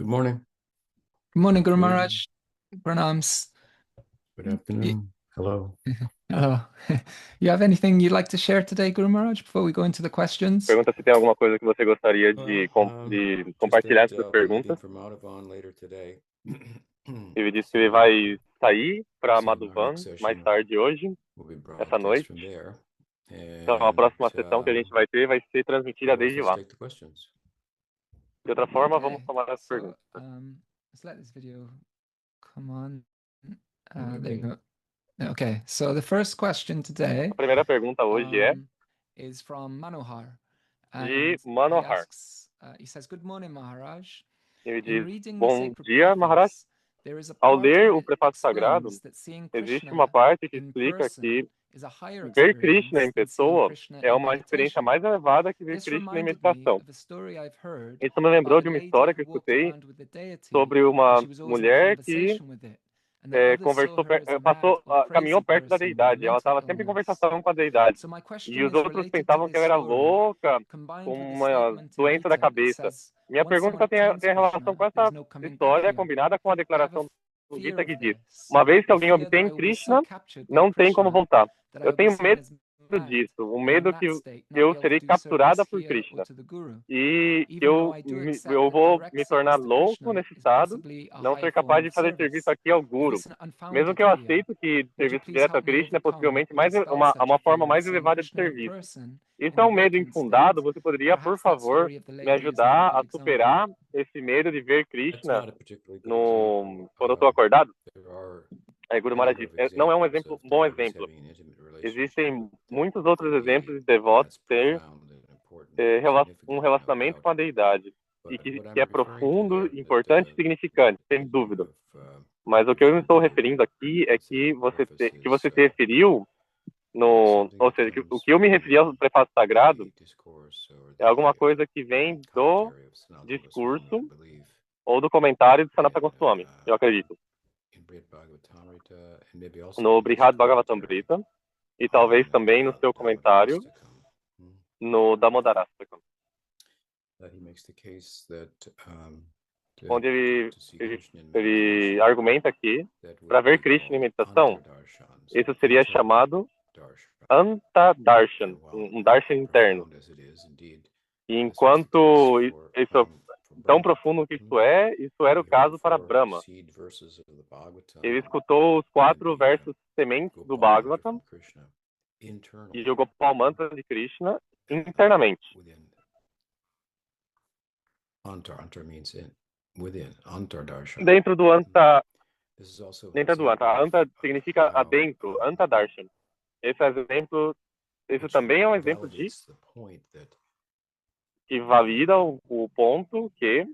morning. Good morning, Guru Good Maharaj. Pranams. afternoon. Hello. Hello. You have anything you'd like to share today, Guru Maharaj, before we go into the questions? Pergunta se tem alguma coisa que você gostaria de compartilhar Just essas that, we're leaving perguntas. for Madhavan later today. Ele disse que ele vai sair para So our Madhuvan next mais session tarde hoje. will be essa broadcast noite. from there. Então, a próxima sessão que a And gente vai ter vai ser transmitida let's desde lá. take the questions. De outra forma, Okay, vamos tomar as so perguntas. let's let this video come on. Okay. There you go. Okay, so the first question today A primeira pergunta hoje é is from Manohar. de And he Manohar. asks, he says, "Good morning, Maharaj. Ele In diz: reading the Bom sacred dia, Maharaj. preface, there is a Ao part ler where o it prefácio sagrado, explains that seeing existe uma Krishna parte que in explica person que is a higher ver Krishna em experience than seeing pessoa Krishna é in uma experiência meditation. mais elevada que ver This Krishna em reminded me meditação. of a story I've heard Isso me lembrou about de a uma lady história que eu who walked escutei around with the deity, sobre and uma she was always in mulher que conversation with it, and that others saw conversou, her as a mad or caminhou crazy perto da person with a deidade. Ela mental estava sempre em illness. conversação com a deidade. So my E question os is outros related to pensavam que this ela era story, louca, combined com with a uma statement in doença da Gita that cabeça. says, Minha once someone pergunta tem attains relação com Krishna, essa there's no coming back história here. combinada com a I have a declaração do fear Gita of que diz: this, uma vez que the alguém fear that obtém I will be so Krishna, captured by não tem como Krishna voltar. that I Eu will be tenho seen medo as mad, disso, o and in medo that que state not eu be able serei to do capturada service por here or Krishna. to the Guru. E que Even though I do accept eu that vou direct me tornar service to louco Krishna nesse is estado, possibly a não higher ser form capaz de of fazer serviço service. aqui ao If Guru. this is an Mesmo unfounded que eu fear, aceito que would you serviço please direto a help me Krishna é overcome possivelmente or mais dispel such a uma forma fear by mais seeing elevada de Krishna in serviço. person Isso in é a um medo waking state? infundado. Você poderia, por Perhaps that favor, story of the me lady is not a ajudar good a example. superar esse medo de ver It's Krishna not a particularly good example. quando eu estou acordado? There are Aí Guru a Maharaj number diz, of não é um examples exemplo, of um bom devotees exemplo. having an intimate relationship Existem with muitos the outros exemplos de deity devotos that's ter profound and important, um significant, no relacionamento doubt. com a deidade e But que what é I'm referring to profundo, there importante e significante, sem that you dúvida. have Mas o que eu me estou referred to referindo aqui é in que sacred prefaces, que você se referiu something ou that seja, o comes que eu me from referi ao prefácio sagrado the discourse or é alguma coisa que the vem do commentary of Sanatana Goswami, discurso I believe, ou do comentário de Sanatana Goswami, eu acredito, in Brihad Bhagavatamrita, and maybe also no in his Brihad commentary Bhagavatamrita e talvez on também no seu comentário Damodarastakam. no Damodarastakam, That he makes the case that onde to see Krishna in ele meditation, argumenta que that para would ver be Krishna em called meditação, antardarshan, isso so seria internal chamado darshan. Antadarshan, And while darshan interno. profound as it is, indeed, E this was the enquanto case for isso é tão Brahma. profundo que isso era o He heard caso the para four Brahma. seed verses of the Bhagavatam Ele escutou os 4 and the versos sementes do Gopal mantra Bhagavatam from Krishna internally, e jogou Gopal Mantra de Krishna internamente. within. Antar means within. Antardarshan. Dentro do Anta, This is also an dentro do example Anta. Anta of significa how, adentro, Antadarshan. Esse exemplo, isso também é um exemplo de validates the point that que valida o ponto que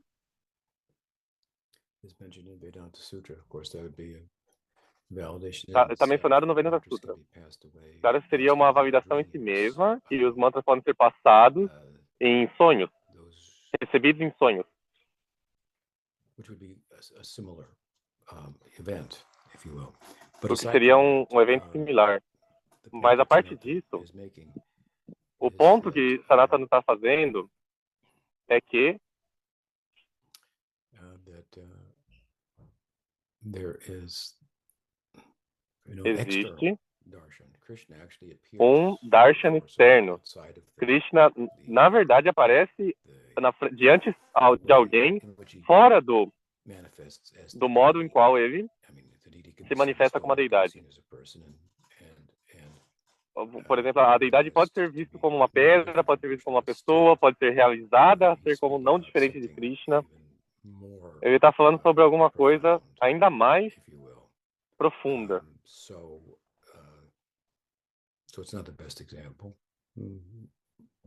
is mentioned in Vedanta Sutra. Of course, that would be a validation. está mencionado no Vedanta Sutra. Claro, seria uma validação em si mesma que os mantras podem ser passados em sonhos, recebidos em sonhos. Which would be a similar event, if you will. O que seria um evento similar. Mas a parte disso, o ponto que Sanatana está fazendo é que existe um darshan externo. Krishna, na verdade, aparece diante de alguém fora do modo em qual ele se manifesta como a deidade. Por exemplo, a deidade pode ser vista como uma pedra, pode ser vista como uma pessoa, pode ser realizada, ser como não diferente de Krishna. Ele está falando sobre alguma coisa ainda mais profunda.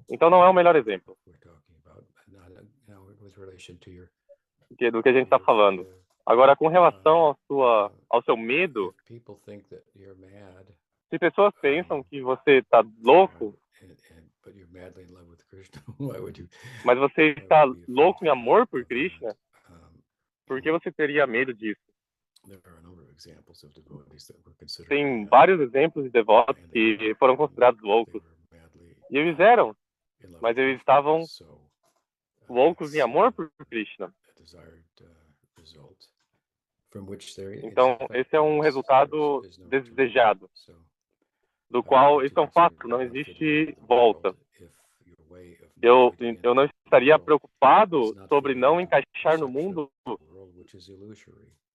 Então não é o melhor exemplo do que a gente está falando. Agora, com relação ao seu medo, se pessoas pensam que você está louco, mas você está louco em amor por Krishna, por que você teria medo disso? Tem vários exemplos de devotos que foram considerados loucos. E eles eram, mas eles estavam loucos em amor por Krishna. Então, esse é um resultado desejado, do qual isso é um fato, não existe volta. Eu não estaria preocupado sobre não encaixar no mundo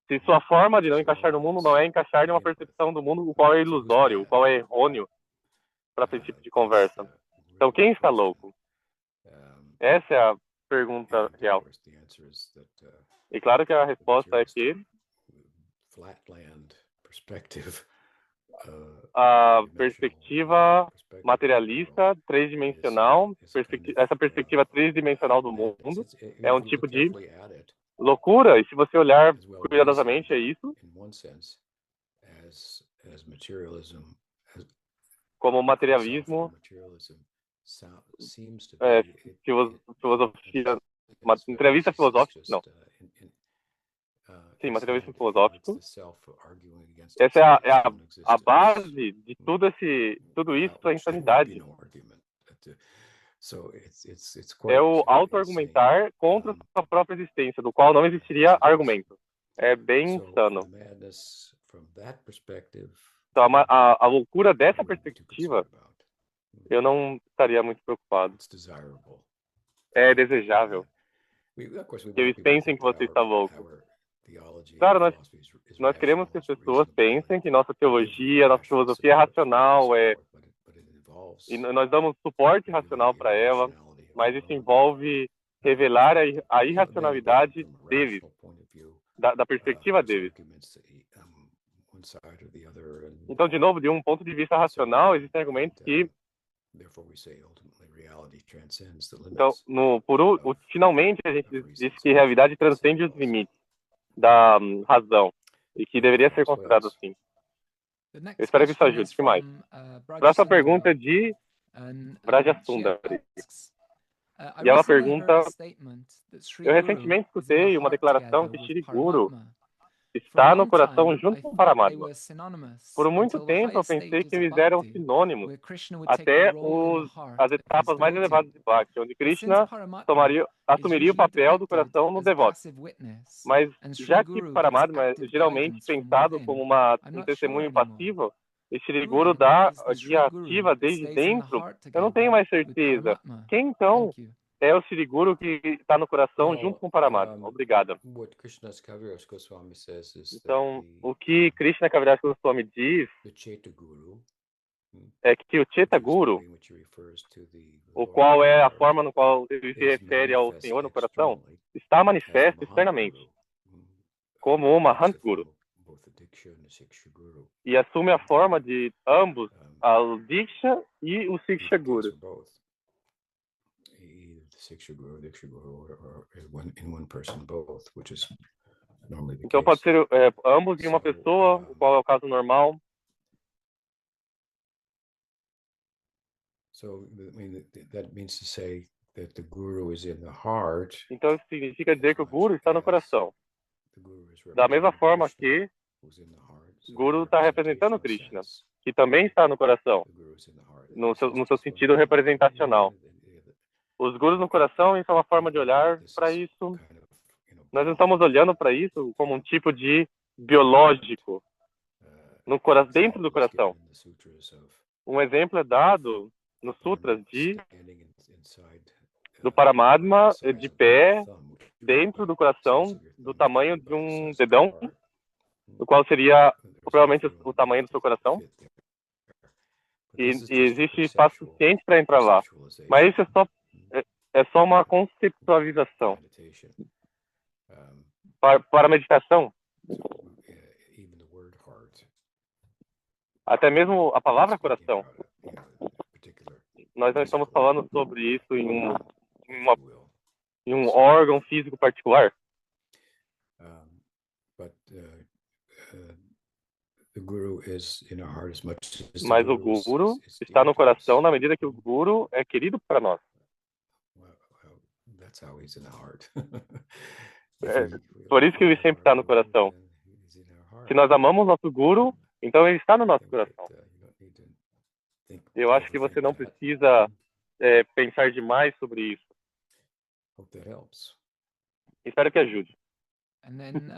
se sua forma de não encaixar no mundo não é encaixar em uma percepção do mundo o qual é ilusório, o qual é errôneo para princípio de conversa. Então, quem está louco? Essa é a pergunta real. E claro que a resposta é que a perspectiva materialista, três-dimensional, essa perspectiva três-dimensional do mundo é um tipo de loucura, e se você olhar cuidadosamente, é isso. Como materialismo, filosofia, uma entrevista filosófica, não. Sim, materialismo filosófico. Essa é a base de tudo isso é insanidade. É o auto-argumentar contra a sua própria existência, do qual não existiria argumento. É bem insano. Então, a loucura dessa perspectiva, eu não estaria muito preocupado. É desejável que eles pensem que você está louco. Claro, nós queremos que as pessoas pensem que nossa teologia, nossa filosofia é racional, e nós damos suporte racional para ela, mas isso envolve revelar a irracionalidade deles, da perspectiva deles. Então, de novo, de um ponto de vista racional, existem argumentos que então, finalmente, a gente diz que a realidade transcende os limites da razão e que deveria ser considerado assim. Eu espero que isso ajude. O que mais? Próxima pergunta é de Braja Sundari. E ela pergunta: eu recentemente escutei uma declaração que Shri Guru está no coração junto com Paramatma. Por muito tempo eu pensei que eles eram sinônimos, até as etapas mais elevadas de Bhakti, onde Krishna assumiria o papel do coração no devoto. Mas já que Paramatma é geralmente pensado como um testemunho passivo, e Shri Guru dá a guia ativa desde dentro, eu não tenho mais certeza. Quem então é o Shri Guru que está no coração junto com Paramatma? Obrigada. Então, o que Krishna Kaviraj Goswami diz é que o Cheta Guru, o qual é a forma no qual ele se refere ao Senhor no coração, está manifesto externamente como o Mahant Guru e assume a forma de ambos, o Diksha e o Siksha Guru. Então pode ser ambos em uma pessoa, o qual é o caso normal. Então isso significa dizer que o Guru está no coração. Da mesma forma que o Guru está representando Krishna, que também está no coração, no seu sentido representacional. Os Gurus no coração, isso é uma forma de olhar para isso. Nós não estamos olhando para isso como um tipo de biológico dentro do coração. Um exemplo é dado nos sutras do Paramatma de pé dentro do coração, do tamanho de um dedão, o qual seria provavelmente o tamanho do seu coração. E existe espaço suficiente para entrar lá. Mas isso é só uma conceptualização. Para a meditação, até mesmo a palavra coração, nós não estamos falando sobre isso em um órgão físico particular. Mas o Guru está no coração na medida que o Guru é querido para nós. Por isso que ele sempre está no coração. Se nós amamos nosso Guru, então ele está no nosso coração. Eu acho que você não precisa pensar demais sobre isso. Espero que ajude. And then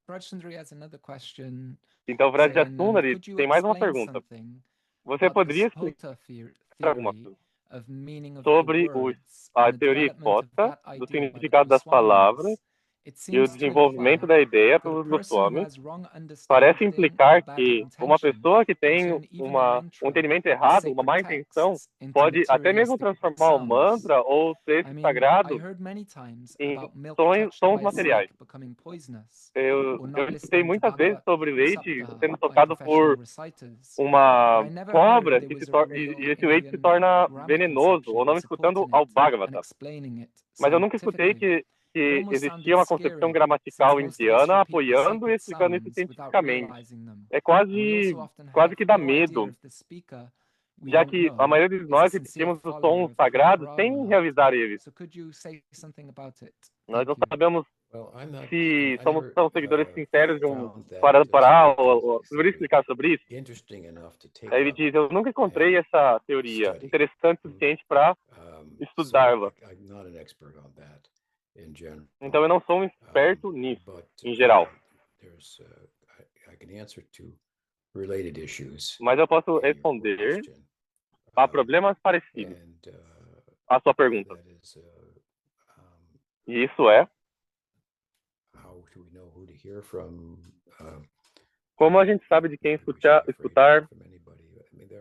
Rajchandra has another question. Então, Vraj Saying, Sundari could you tem mais uma explain pergunta. something Você about the poderia Spota explicar theory alguma coisa of meaning of the sobre words a and the teoria development of exposta that do idea by the significado das palavras Goswamis? It e o seems to desenvolvimento imply da ideia that a pelos person who Goswamis has wrong parece understanding or implicar bad que uma intention pessoa que could tem turn even a um mantra entendimento or errado, uma sacred má intenção, texts into pode até mesmo materialistic transformar o sounds. mantra ou o I texto mean, I sagrado heard many times em about milk touched sons by a materiais. snake becoming poisonous, Eu or not escutei listening to muitas vezes Bhagavad sobre leite Saptaha sendo by tocado professional por reciters. uma But I never heard cobra there que se was a torna, real e esse leite se Indian torna grammar venenoso, ou conception não escutando supporting ao it and Bhagavatam. explaining it Mas eu nunca escutei scientifically. It que almost existia sounded uma concepção scary, since gramatical most of us indiana repeat the apoiando e sacred explicando isso sounds without cientificamente. realizing them. É And we also often quase have que dá no idea medo, if the speaker we já don't que a know maioria de is a nós sincere repetimos os follower sons of the sagrados parampara or sem not. realizar eles. So could you say something about it? Nós Thank não you. sabemos Well, I'm not, se I somos never tão seguidores sinceros de found that Parampara, Spota ou poderia theory explicar sobre isso? interesting enough to Aí take ele up diz, eu nunca encontrei and essa teoria study. interessante o suficiente para So estudá-la. I'm not an expert on that in general. Então eu não sou um experto nisso, But em geral. there's I can answer to related issues Mas eu posso in your responder question. a problemas parecidos. And A sua pergunta. that is, E isso é, how do we know who to hear from? como a gente sabe de quem escutar,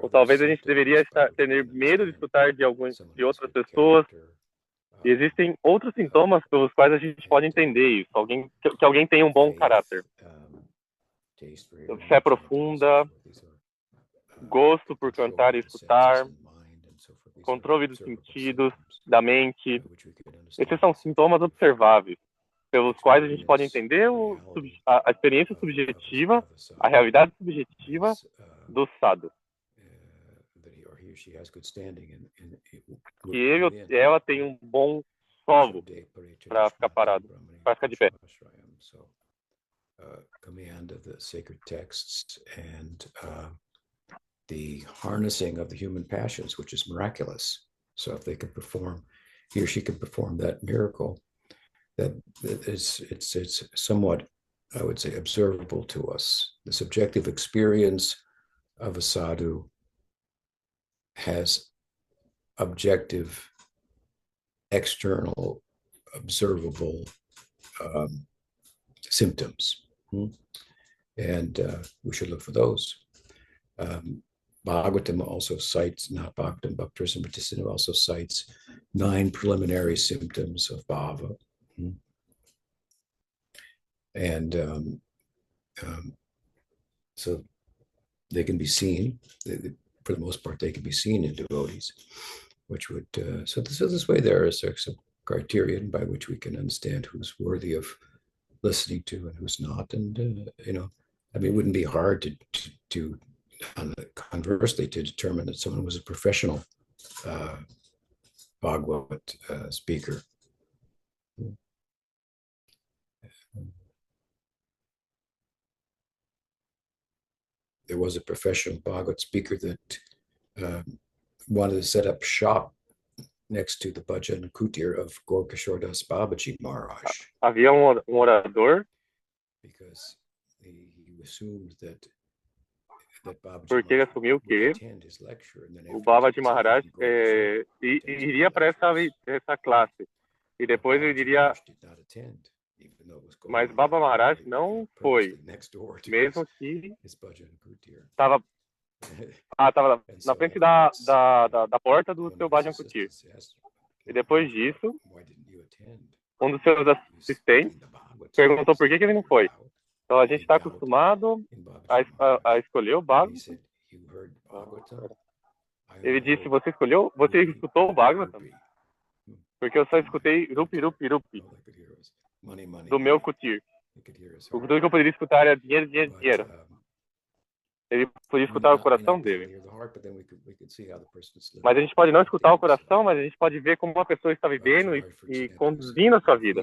ou talvez a gente deveria ter medo de escutar de outras pessoas. E existem outros sintomas pelos quais a gente pode entender isso. Que alguém tem um bom caráter. Fé profunda, gosto por cantar e escutar, controle dos sentidos, da mente. Esses são sintomas observáveis, pelos quais a gente pode entender a experiência subjetiva, a realidade subjetiva do sadhu. Que ele ou ela tem um bom solo para ficar parado, para ficar de pé. Command of the sacred texts and the harnessing of the human passions, which is miraculous. So if they can perform, he or she can perform that miracle, that it's somewhat, I would say, observable to us. The subjective experience of a sadhu has objective, external, observable symptoms. And we should look for those. Bhagavatam also cites, not Bhagavatam, Bhakti also cites 9 preliminary symptoms of bhava. And so they can be seen, for the most part, they can be seen in devotees, which would, so this way there is some criterion by which we can understand who's worthy of listening to and who's not. And, I mean, it wouldn't be hard to conversely, to determine that someone was a professional Bhagavad speaker. There was a professional Bhagavad speaker that wanted to set up shop next to the Bhajan Kutir of Gorkashore Das Babaji Maharaj. Havia orador, because he assumed that porque ele assumiu que o Babaji Maharaj iria para essa classe. E depois ele diria, mas Baba Maharaj não foi, mesmo que estava na frente da porta do seu Bhajan Kutir. E depois disso, um dos seus assistentes perguntou por que ele não foi. Então a gente está acostumado a escolher o Bhagavatam. Ele disse, você escutou o Bhagavatam? Porque eu só escutei Rupi Rupi Rupi do meu Kutir. Tudo que eu poderia escutar era dinheiro, dinheiro, dinheiro. Ele podia escutar o coração dele. Mas a gente pode não escutar o coração, mas a gente pode ver como uma pessoa está vivendo e conduzindo a sua vida.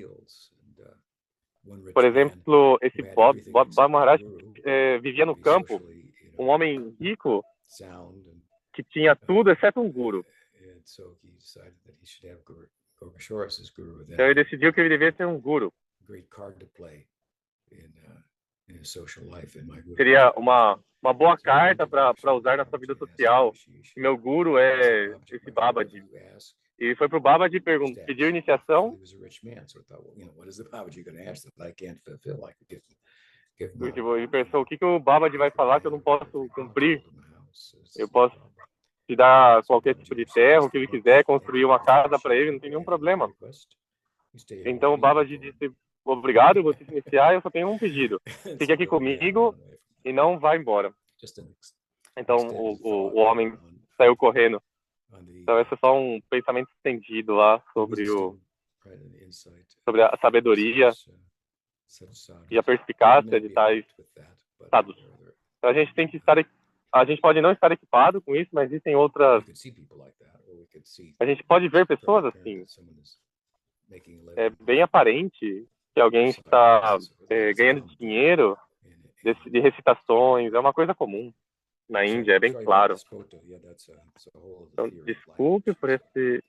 Por exemplo, esse Bob Maharaj vivia no campo, um homem rico que tinha tudo exceto um guru. Então ele decidiu que ele devia ter um guru. Seria uma boa carta para usar na sua vida social. Meu guru é esse Babaji. E foi pro Babaji pediu iniciação. Porque ele pensou, o que o Babaji vai falar que eu não posso cumprir? Eu posso te dar qualquer tipo de terra, o que ele quiser, construir uma casa para ele, não tem nenhum problema. Então o Babaji disse, obrigado, vou te iniciar, eu só tenho um pedido. Fique aqui comigo e não vá embora. Então o homem saiu correndo. Então esse é só um pensamento estendido lá sobre a sabedoria e a perspicácia de tais estados. Então, a gente pode não estar equipado com isso, mas existem outras. A gente pode ver pessoas assim. É bem aparente que alguém está ganhando dinheiro de recitações, é uma coisa comum na Índia, é bem claro. Então, desculpe por esse.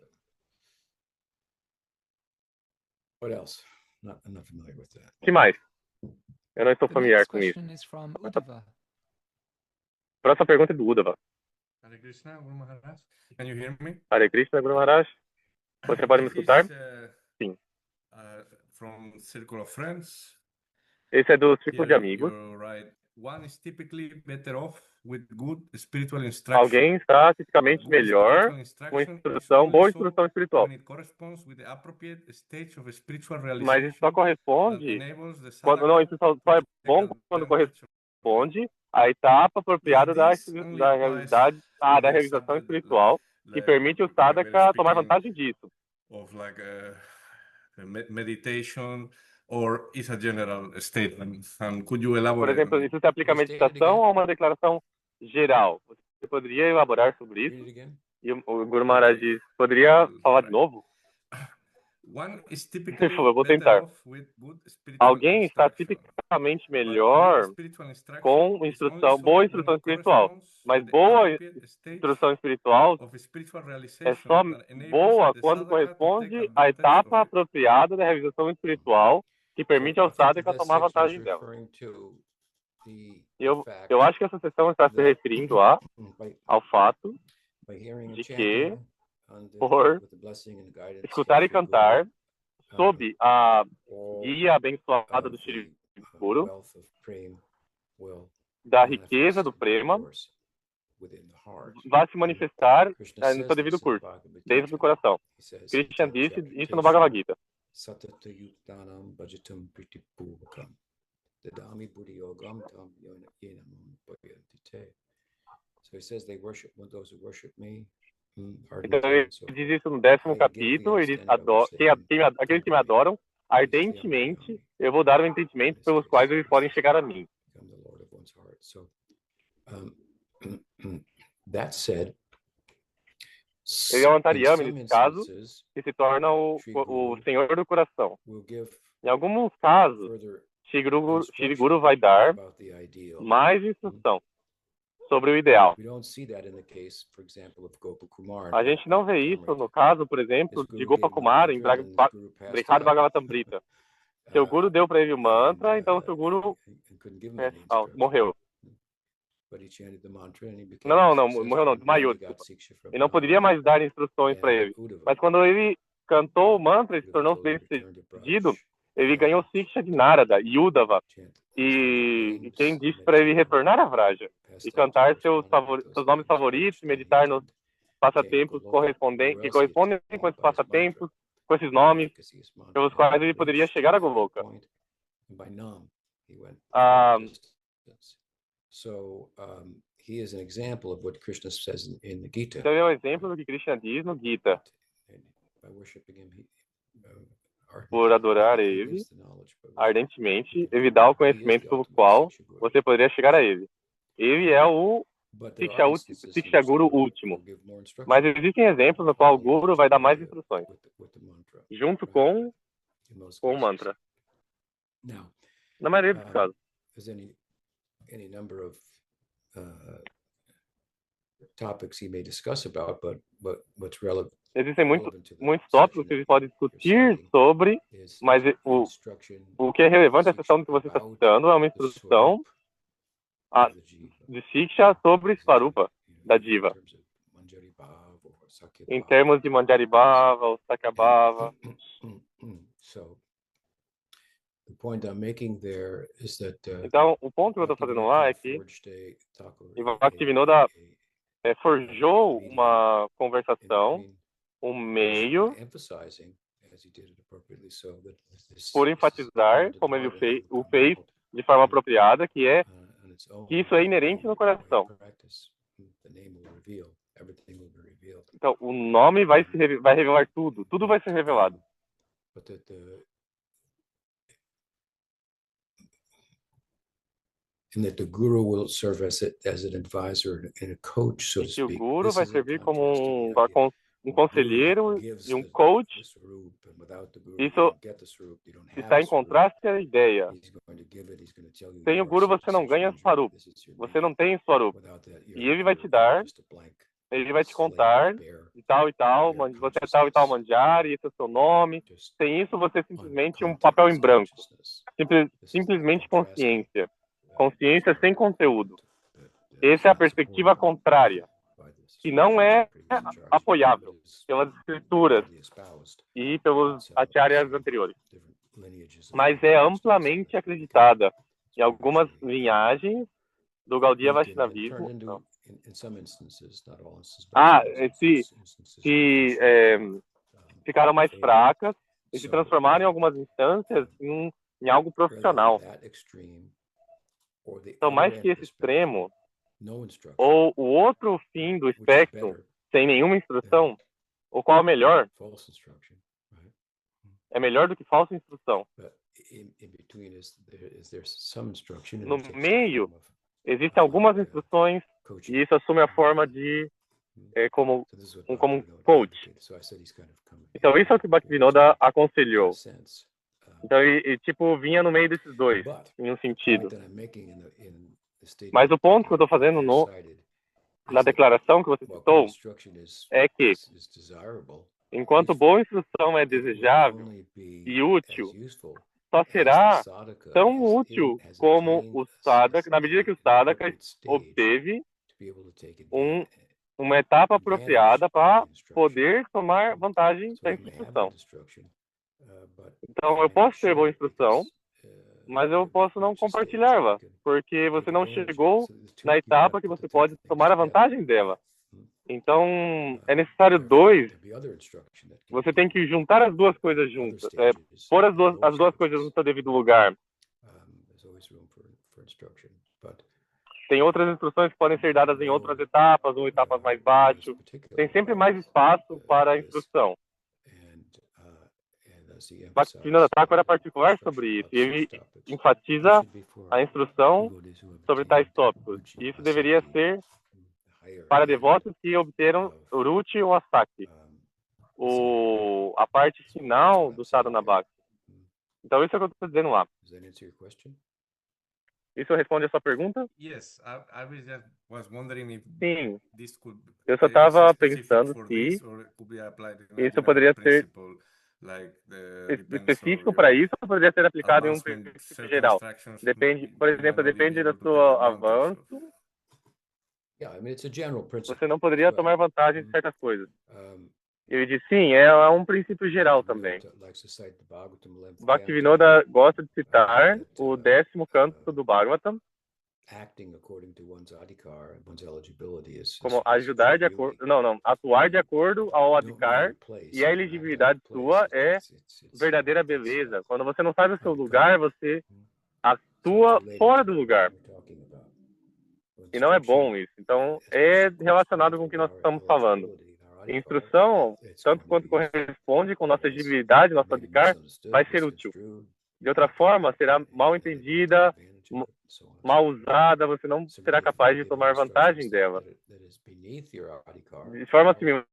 O que mais? Eu não estou familiar com isso. Próxima pergunta é do Uddhava. Hare Krishna, Guru Maharaj. Can you hear me? Hare Krishna, Guru Maharaj. Você pode me escutar? Sim. From Circle of Friends. Esse é do Círculo de Amigos. Right. One is typically better off with good spiritual instruction. Alguém está tipicamente melhor com instrução, boa instrução espiritual. Mas isso só corresponde quando não, isso só é bom quando corresponde à etapa apropriada da realidade, da realização espiritual, que permite o sadhaka tomar vantagem disso. Of like meditation, or is a general statement? And could you elaborate? Por exemplo, isso se aplica à meditação ou a uma declaração geral? Você poderia elaborar sobre isso? E o Guru Maharaj diz, poderia falar de novo? Eu vou tentar. Alguém está tipicamente melhor com instrução, boa instrução espiritual, mas boa instrução espiritual é só boa quando corresponde à etapa apropriada da realização espiritual que permite ao sadhaka tomar vantagem dela. Eu acho que essa sessão está se referindo ao fato de que, por escutar e cantar sob a guia abençoada do Shri Guru, da riqueza do prema, vai se manifestar no seu devido curso, dentro do coração. Krishna disse isso no Bhagavad Gita. Então ele diz isso no 10º capítulo, ele diz, aqueles que me adoram ardentemente, eu vou dar o entendimento pelos quais eles podem chegar a mim. Ele é um antaryami, nesse caso, que se torna o senhor do coração. Em alguns casos, Shri Guru vai dar mais instrução sobre o ideal. A gente não vê isso no caso, por exemplo, de Gopakumar em Brihad Bhagavatamrita. Seu Guru deu para ele o mantra, então seu Guru morreu. Não, morreu não, desmaiou, desculpa. E não poderia mais dar instruções para ele. Mas quando ele cantou o mantra e se tornou bem-sucedido, ele ganhou Siksha de Narada, Uddhava, e quem disse para ele retornar a Vraja e cantar seus nomes favoritos, meditar nos passatempos que correspondem com esses passatempos, com esses nomes, pelos quais ele poderia chegar a Goloka. Então ele é um exemplo do que Krishna diz no Gita. Por adorar ele ardentemente, ele dá o conhecimento pelo qual você poderia chegar a ele. Ele é o Siksha Guru último. Mas existem exemplos no qual o Guru vai dar mais instruções, junto com o mantra. Na maioria dos casos. Topics he may discuss about, but what's relevant Existem muitos tópicos que a gente pode discutir sobre, mas o que é relevante à sessão que você está citando é uma instrução de Shiksha sobre Svarupa, da diva, em termos de Manjaribhava ou Sakyabhava. Então, o ponto que eu estou fazendo lá é que Bhaktivinoda forjou uma conversação, um meio, por enfatizar, como ele o fez de forma apropriada, que isso é inerente no coração. Então, o nome vai revelar tudo. Tudo vai ser revelado. And that the guru will serve as an advisor and a coach, so to E que o speak. guru vai servir como um conselheiro e um coach. Isso está em contraste à ideia. Sem o guru você não ganha Swarup. Você não tem Swarup. E ele vai te dar, ele vai te contar de tal e tal, você é tal e tal Manjari, esse é o seu nome. Sem isso você é simplesmente um papel em branco. Simplesmente consciência. Consciência sem conteúdo. Essa é a perspectiva contrária, que não é apoiável pelas escrituras e pelos acharyas anteriores, mas é amplamente acreditada em algumas linhagens do Gaudiya Vaishnavismo. Se ficaram mais fracas e se transformaram em algumas instâncias em algo profissional. Então, mais que esse extremo, ou o outro fim do espectro, sem nenhuma instrução, o qual é melhor? É melhor do que falsa instrução. No meio, existem algumas instruções, e isso assume a forma de como um coach. Então, isso é o que Bhaktivinoda aconselhou. Então, ele tipo, vinha no meio desses dois, em um sentido. Mas o ponto que eu estou fazendo na declaração que você citou é que, enquanto boa instrução é desejável e útil, só será tão útil como o sadhaka, na medida que o sadhaka obteve uma etapa apropriada para poder tomar vantagem da instrução. Então, eu posso ter boa instrução, mas eu posso não compartilhá-la, porque você não chegou na etapa que você pode tomar a vantagem dela. Então, é necessário dois. Você tem que juntar as duas coisas juntas, pôr as duas coisas no seu devido lugar. Tem outras instruções que podem ser dadas em outras etapas ou etapas mais baixas. Tem sempre mais espaço para a instrução. Bhaktivinoda Thakur era particular sobre isso, e ele enfatiza a instrução sobre tais tópicos. E isso deveria ser para devotos que obteram Ruchi ou Asakti, a parte final do Sadhana Bhakti. Então, isso é o que eu estou dizendo lá. Isso responde a sua pergunta? Sim. Eu só estava pensando se isso poderia ser específico para isso ou poderia ser aplicado em um princípio geral. Depende, por exemplo, depende do seu avanço. Você não poderia tomar vantagem de certas coisas. Eu disse, sim, é um princípio geral também. Bhaktivinoda gosta de citar o 10º canto do Bhagavatam, como atuar de acordo ao adhikar, e a elegibilidade sua é verdadeira beleza. Quando você não sabe o seu lugar, você atua fora do lugar. E não é bom isso. Então, é relacionado com o que nós estamos falando. Instrução, tanto quanto corresponde com nossa elegibilidade, nosso adhikar, vai ser útil. De outra forma, será mal entendida, mal usada, você não será capaz de tomar vantagem dela. De forma similar,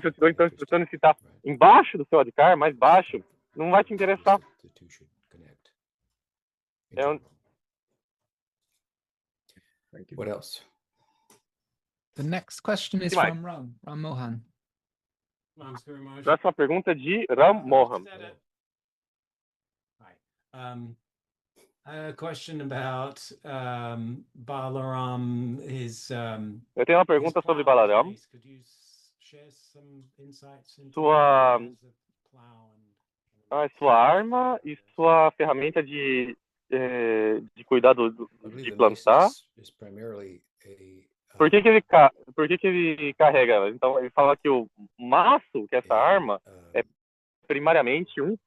se eu te dou então instrução e citar embaixo do seu adhikar, mais baixo, não vai te interessar. What else? The next question is from Ram Mohan. Próxima pergunta é de Ram Mohan. A question about Balaram, Eu tenho uma pergunta sobre Balaram. Sua arma e sua ferramenta de cuidar de plantar. Por que que ele carrega ela? Então, ele fala que o maço, que é essa arma, é primariamente um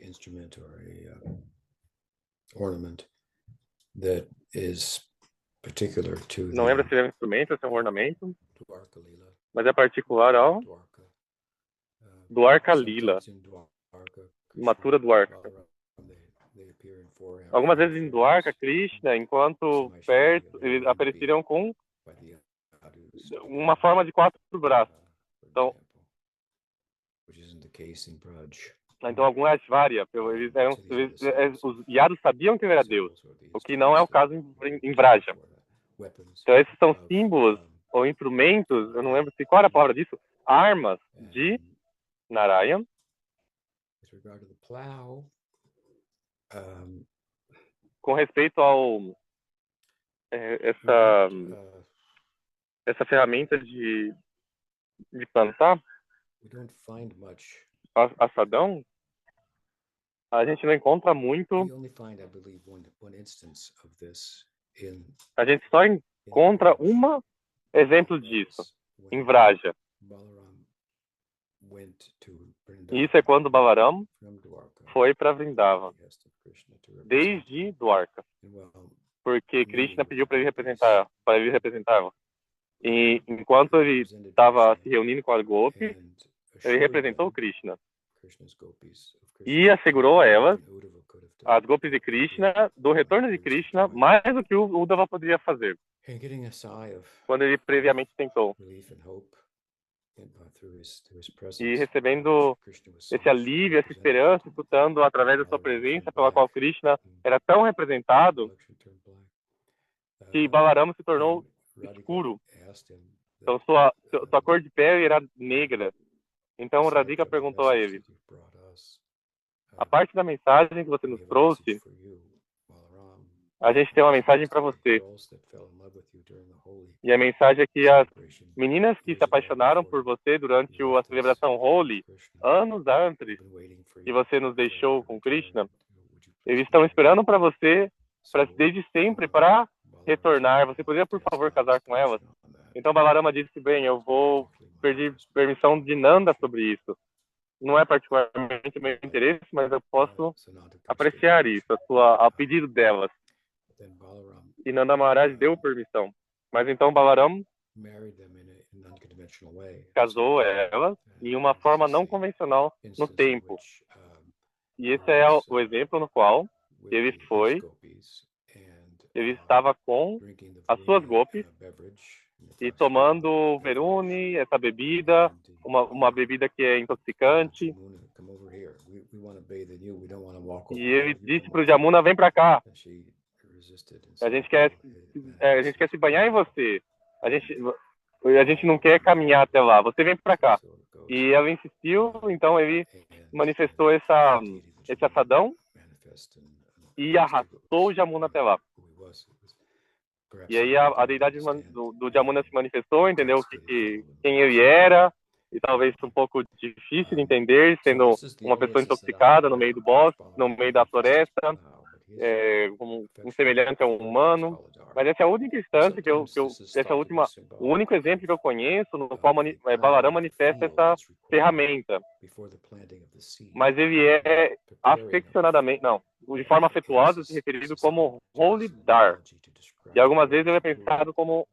instrument or a ornament that is particular to não lembro se é um instrumento ou se é um ornamento, Dwarka Lila. mas é particular ao Dwarka Lila, Mathura Dwarka. Algumas vezes em Dwarka, Krishna, enquanto perto, eles apareceram com uma forma de 4 braços. Então, algumas várias. Os Yadus sabiam que ele era Deus, o que não é o caso em Vraja. Então, esses são símbolos ou instrumentos, eu não lembro qual era a palavra disso, armas de Narayan. Com respeito ao essa ferramenta de plantar, assadão, a gente não encontra muito. A gente só encontra um exemplo disso em Vraja. E isso é quando Balaram foi para Vrindavan, desde Dwarka, porque Krishna pediu para ele representá-lo. E enquanto ele estava se reunindo com as Gopis, ele representou Krishna e assegurou a elas, as Gopis de Krishna, do retorno de Krishna, mais do que o Uddhava poderia fazer, quando ele previamente tentou. E recebendo esse alívio, essa esperança, escutando através da sua presença, pela qual Krishna era tão representado, que Balaram se tornou escuro. Então sua cor de pele era negra. Então Radhika perguntou a ele: a parte da mensagem que você nos trouxe, a gente tem uma mensagem para você. E a mensagem é que as meninas que se apaixonaram por você durante a celebração Holi, anos antes que você nos deixou com Krishna, eles estão esperando para você, desde sempre, para retornar. Você poderia, por favor, casar com elas? Então Balarama disse: bem, eu vou pedir permissão de Nanda sobre isso. Não é particularmente meu interesse, mas eu posso apreciar isso, a pedido delas. E Nanda Maharaj deu permissão. Mas então Balaram casou elas em uma forma não convencional no tempo. E esse é o exemplo no qual ele estava com as suas gopis e tomando Veruni, essa bebida, uma bebida que é intoxicante. E ele disse para o Jamuna: vem para cá. A gente quer se banhar em você. A gente não quer caminhar até lá. Você vem para cá. E ela insistiu, então ele manifestou esse assadão e arrastou o Jamuna até lá. E aí a deidade do Jamuna se manifestou, entendeu quem ele era, e talvez um pouco difícil de entender, sendo uma pessoa intoxicada no meio do bosque, no meio da floresta, um semelhante a um humano. Mas essa é a única instância o único exemplo que eu conheço no qual Balaram manifesta essa ferramenta. Mas ele é afeccionadamente, não, de forma afetuosa, se referido como Holy Dar. E algumas vezes ele é pensado como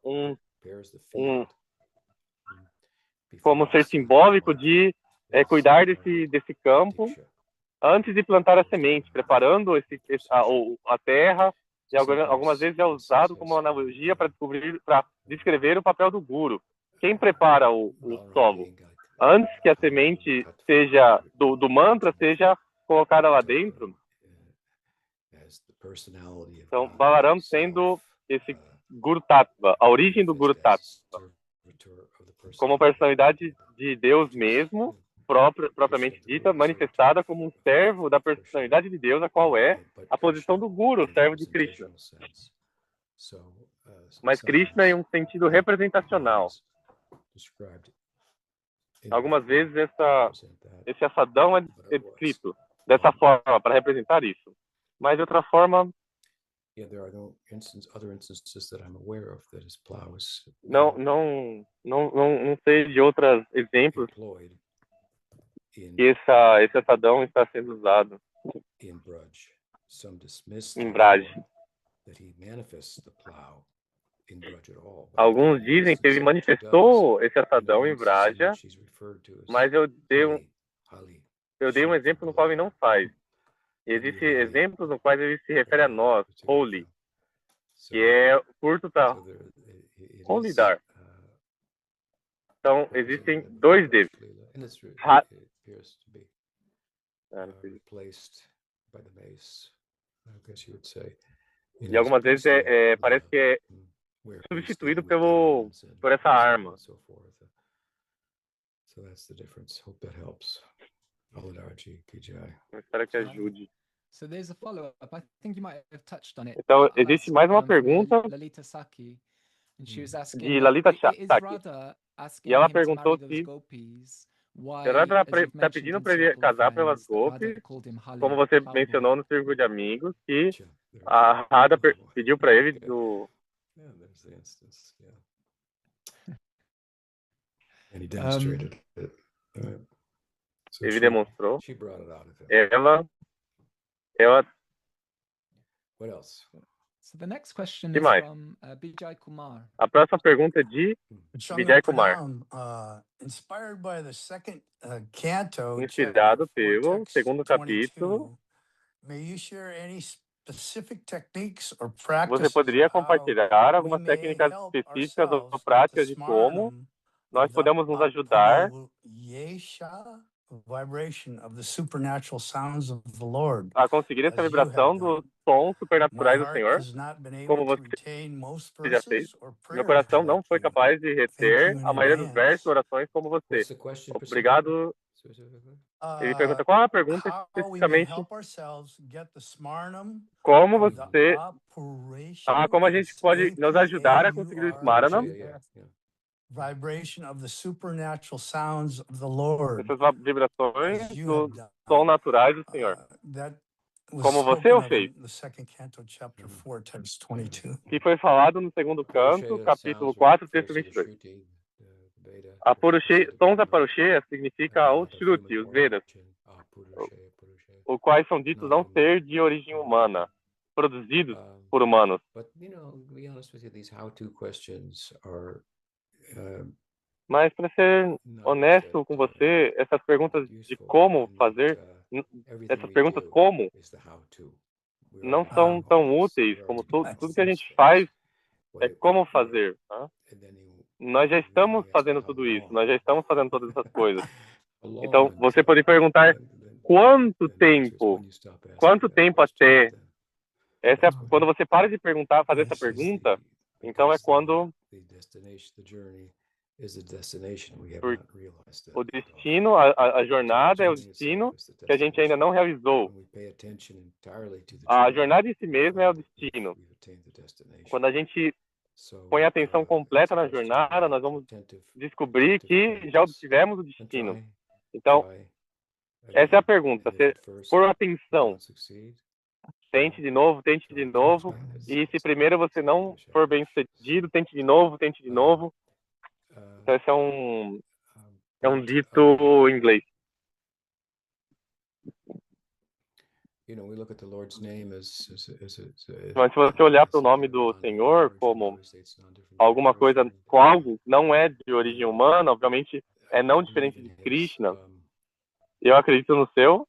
como ser simbólico de cuidar desse campo antes de plantar a semente, preparando a terra, e algumas vezes é usado como analogia para descrever o papel do guru. Quem prepara o solo antes que a semente seja do mantra seja colocada lá dentro? Então, Balaram sendo esse Guru Tattva, a origem do Guru Tattva, como personalidade de Deus mesmo, propriamente dita, manifestada como um servo da personalidade de Deus, a qual é a posição do Guru, servo de Krishna. Mas Krishna em um sentido representacional. Algumas vezes esse assadão é descrito dessa forma, para representar isso. Mas de outra forma, não sei de outros exemplos que esse assadão está sendo usado em Braj. Alguns dizem que ele manifestou esse assadão em Vraja, mas eu dei um exemplo no qual ele não faz. E existem exemplos no quais ele se refere a nós, holy, que é curto tá, holy dar. Então, existem dois deles. E algumas vezes parece que é substituído por essa arma. Eu espero que ajude. Então, existe mais uma pergunta de Lalita Saki. E ela perguntou se Radha está pedindo para ele casar pelas Gopis, como você mencionou no círculo de amigos, que a Radha pediu para ele do... Ele demonstrou. Ela... Que mais? A próxima pergunta é de Vijay Kumar. Inspirado pelo segundo capítulo, você poderia compartilhar algumas técnicas específicas ou práticas de como nós podemos nos ajudar a conseguir essa vibração dos sons supernaturais do Senhor, como você já fez. Meu coração não foi capaz de reter a maioria dos versos, orações como você. Obrigado. Ele pergunta qual é a pergunta especificamente. Como a gente pode nos ajudar a conseguir o Smaranam? Essas vibrações do som naturais do Senhor. Como você o fez. Que foi falado no segundo canto, capítulo 4, texto 22. Sons Aparusheya significa os Shruti, os Vedas, os quais são ditos não ser de origem humana, produzidos por humanos. Mas, para ser honesto com você, essas perguntas de como fazer, essas perguntas como, não são tão úteis como tudo que a gente faz é como fazer. Tá? Nós já estamos fazendo tudo isso, nós já estamos fazendo todas essas coisas. Então, você pode perguntar quanto tempo até... quando você para de fazer essa pergunta, então é quando o destino, a jornada é o destino que a gente ainda não realizou. A jornada em si mesma é o destino. Quando a gente põe a atenção completa na jornada, nós vamos descobrir que já obtivemos o destino. Então, essa é a pergunta. Por atenção, tente de novo, e se primeiro você não for bem sucedido, tente de novo. Então, esse é um dito em inglês. Mas se você olhar para o nome do Senhor como alguma coisa, com algo não é de origem humana, obviamente é não diferente de Krishna. Eu acredito no seu.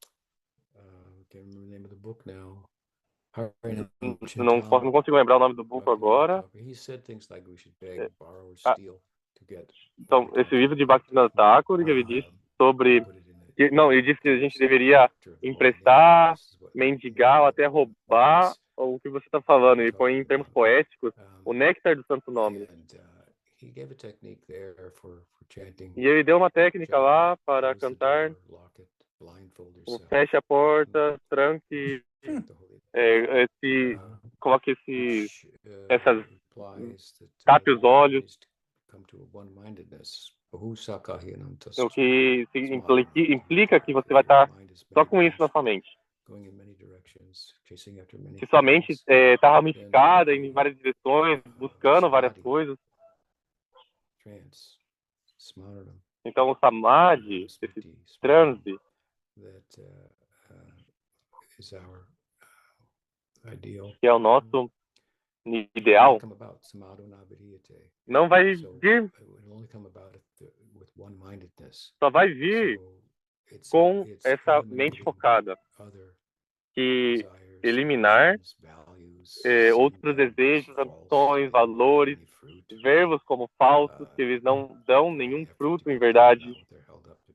Não consigo lembrar o nome do book agora. Então, esse livro de Bhaktivinoda Thakur, que ele disse sobre... ele disse que a gente deveria emprestar, mendigar ou até roubar o que você está falando. Ele põe em termos poéticos o néctar do santo nome. he gave a technique there for chanting. E ele deu uma técnica lá para Close the cantar: door, lock it, blindfold yourself. feche a porta, tranque, Chant the holy- coloque which, essas implies that, tape os olhos, is to come to a one-mindedness. Bahusakahinam o que implica que você vai estar só com isso na sua mente. going in many directions, chasing after many Se sua mente things. está ramificada em várias direções, buscando várias coisas, Trance, smaranam, então o samadhi, esse transe, that is our ideal. que é o nosso ideal, Come about samadhana vidiyate. não vai So vir, it will only come about with one-mindedness. só vai vir So it's essa mente eliminating focada, other que desires, eliminar emotions, values, outros seeing them desejos, false, ambições, they don't bear valores, any fruit. ver-los como falsos, que eles não dão nenhum fruto em verdade. They're held up to,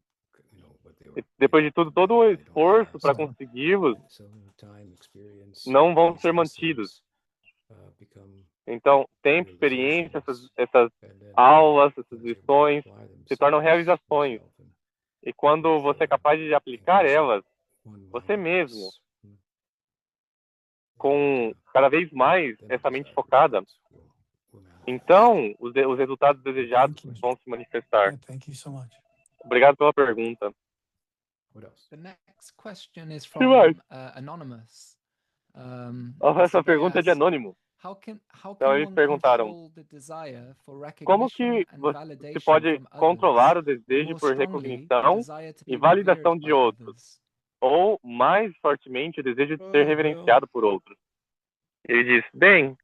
what they E were depois de tudo, todo o they don't esforço last. para consegui-los So time, experience, não vão these ser mantidos. lessons, become Então, tempo, experiência, essas and then aulas, essas once you're able to lições apply them se tornam yourself realizações. and E quando você é capaz de aplicar elas, você mesmo, one-mindedness, com cada vez mais then the essa mente desired focada, results will manifest. então os resultados desejados vão se manifestar. Thank you so much. Obrigado pela pergunta. What else? The next question is Que mais? from Anonymous. Essa pergunta é de anônimo. How Então can eles one perguntaram: control the desire for como recognition que and você validation pode from controlar o others, or desejo more por strongly, the recognição desire to e be validação revered de by outros, others? ou mais fortemente o desejo de ser reverenciado por outros? Ele diz: bem,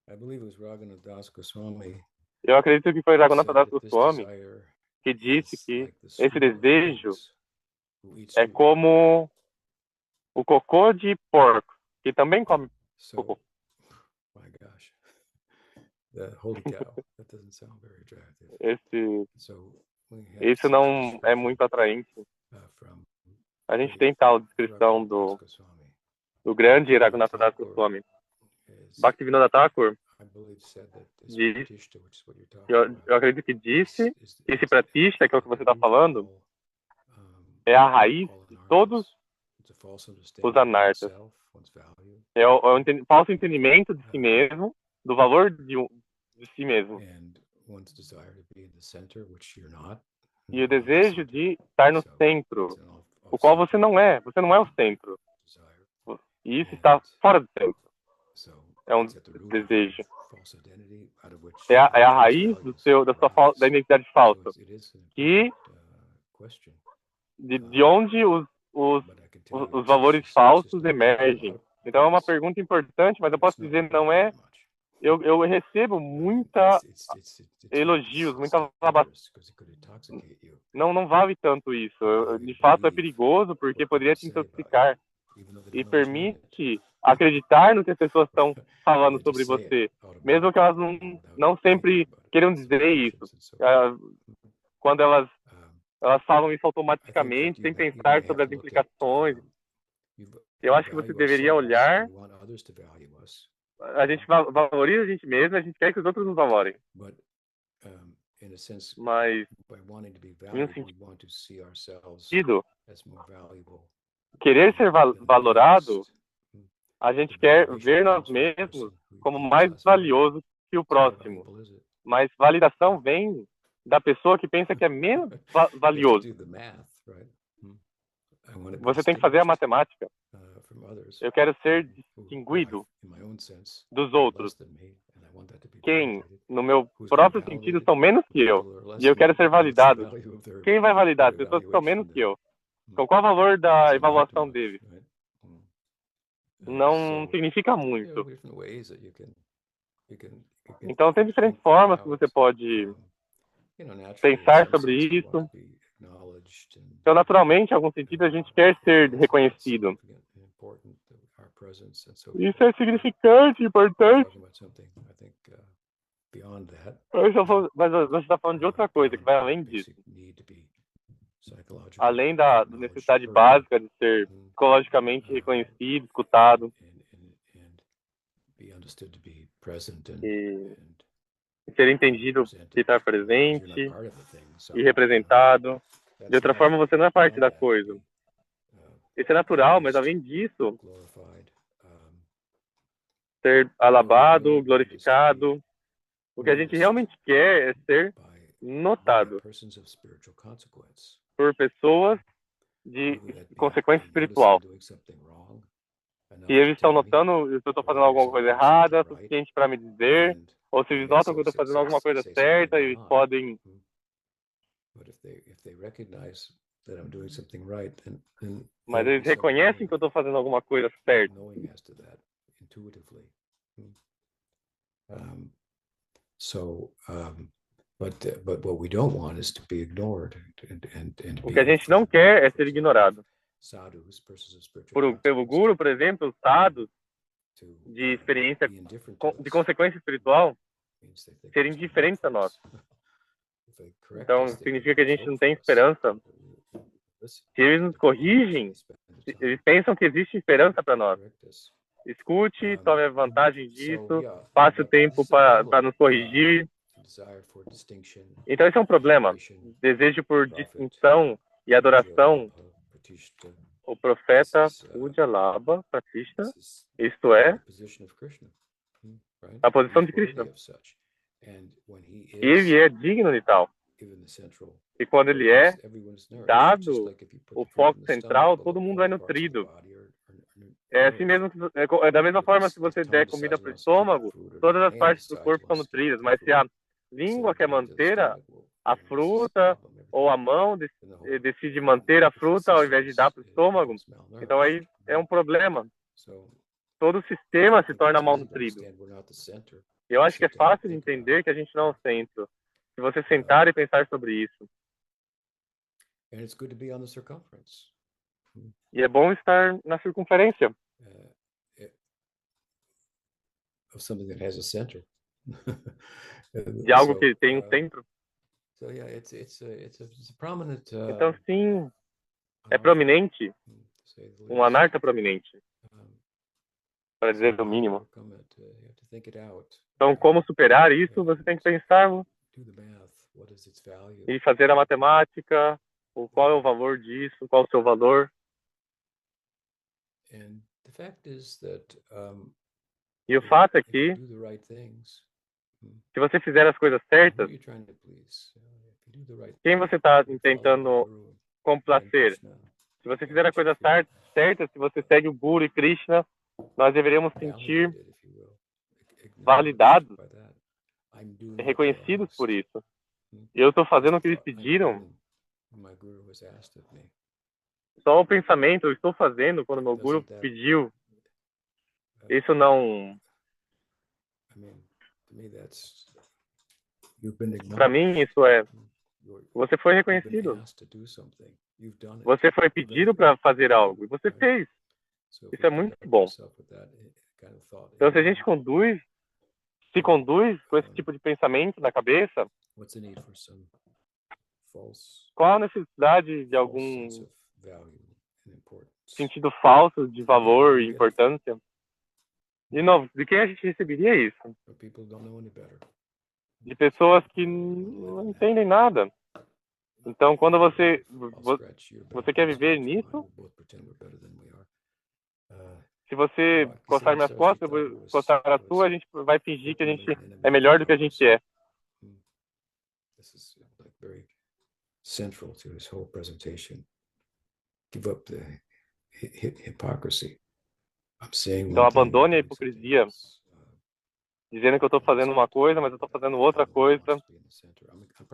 I believe it was Raghunath Das Goswami eu acredito que foi who Raghunatha said Das that this Goswami desire que disse is que like the esse stool of desejo pigs who eat é stool. como o cocô de porco, que também come So, cocô. my gosh, the holy cow. That doesn't sound very attractive. So, we have isso such a não é description, muito atraente. from A gente great tem tal descrição Raghunath Das Goswami. do grande Bhaktivinoda Raghunatha Das Thakur Goswami. is, Bhaktivinoda Thakur, I believe, said that this diz, pratishta, which is what you're talking eu about, acredito que disse is que esse pratishta, que é o que você está falando, um, é a raiz all de anarthas. todos It's a false os understanding of anartas. oneself, one's value, É o falso entendimento de si mesmo, do valor de si mesmo. and one's desire to be in the center, which you're not. E You're o not the desejo center. de estar no So, centro, it's an o qual off-center você não é. Você não é o centro. desire. E isso está fora do centro. So, É um it's at the root of desejo. false identity, out of which É a false raiz values da sua arise. da identidade falsa. So it is an Que important, question. de onde But I can tell you os it's valores just falsos not a emergem. lot of Então é uma praise. pergunta importante, mas eu posso It's not dizer não é. that much. Eu recebo muita It's elogios, muita dangerous because it could intoxicate you. não vale tanto isso. De fato é perigoso porque poderia te intoxicar Even though they e don't always mean it. permite acreditar no que as pessoas estão falando They sobre just say it você, mesmo que elas não sempre queiram dizer isso. Quando elas falam isso automaticamente, sem pensar sobre as implicações. Eu acho que você deveria olhar. A gente valoriza a gente mesmo, a gente quer que os outros nos valorem. Mas, em um sentido, querer ser valorado, a gente quer ver nós mesmos como mais valioso que o próximo. Mas validação vem da pessoa que pensa que é menos valioso. Você tem que fazer a matemática. Eu quero ser distinguido dos outros. Quem, no meu próprio sentido, são menos que eu. E eu quero ser validado. Quem vai validar? As pessoas que são menos que eu. Com qual o valor da avaliação dele? Não significa muito. Então, tem diferentes formas que você pode pensar sobre isso. Então, naturalmente, em algum sentido, a gente quer ser reconhecido. Isso é significante, importante. Mas você está falando de outra coisa, que vai além disso. Além da necessidade básica de ser psicologicamente reconhecido, escutado. present e ser entendido que está presente e representado. De outra forma, você não é parte da coisa. Isso é natural, mas além disso, ser alabado, glorificado. O que a gente realmente quer é ser notado por pessoas de consequência espiritual. Se eles estão notando se eu estou fazendo alguma coisa errada, suficiente para me dizer, ou se eles notam que eu estou fazendo alguma coisa certa, eles podem mas eles reconhecem que eu estou fazendo alguma coisa certa. O que a gente não quer é ser ignorado. Pelo guru, por exemplo, os sadhus de experiência, de consequência espiritual, serem diferentes a nós. Então, significa que a gente não tem esperança. Se eles nos corrigem, eles pensam que existe esperança para nós. Escute, tome vantagem disso, passe o tempo para nos corrigir. Então, esse é um problema. Desejo por distinção e adoração. O profeta Ujjalabha Pratishta, isto é, a posição de Krishna. Ele é digno de tal. E quando ele é dado o foco central, todo mundo é nutrido. É assim mesmo, é da mesma forma, se você der comida para o estômago, todas as partes do corpo são nutridas, mas se a língua quer manter a fruta, ou a mão decide manter a fruta ao invés de dar para o estômago, então aí é um problema. Todo o sistema se torna mal nutrido. Eu acho que é fácil de entender que a gente não é o centro. Se você sentar e pensar sobre isso. E é bom estar na circunferência. De algo que tem um centro. Então, sim, é prominente. Um anarta prominente. Para dizer o mínimo. Então, como superar isso, você tem que pensar e fazer a matemática, qual é o valor disso, qual é o seu valor. E o fato é que, se você fizer as coisas certas, quem você está tentando complacer? Se você fizer a coisa certa, se você segue o Guru e Krishna, nós deveríamos sentir validados e reconhecidos por isso. E eu estou fazendo o que eles pediram. Só o pensamento, eu estou fazendo quando meu Guru pediu. Isso não... Para mim, isso é... Você foi reconhecido. Você foi pedido para fazer algo. E você fez. Isso é muito bom. Então, se a gente se conduz com esse tipo de pensamento na cabeça, qual a necessidade de algum sentido falso de valor e importância? De novo, de quem a gente receberia isso? De pessoas que não entendem nada. Então, quando você quer viver nisso, se você coçar minhas costas, eu vou coçar a sua, a gente vai fingir que a gente é melhor do que a gente é. This is like very central to his whole presentation. Give up the hypocrisy. I'm saying então, abandone a hipocrisia, dizendo que eu estou fazendo uma coisa, mas eu estou fazendo outra coisa.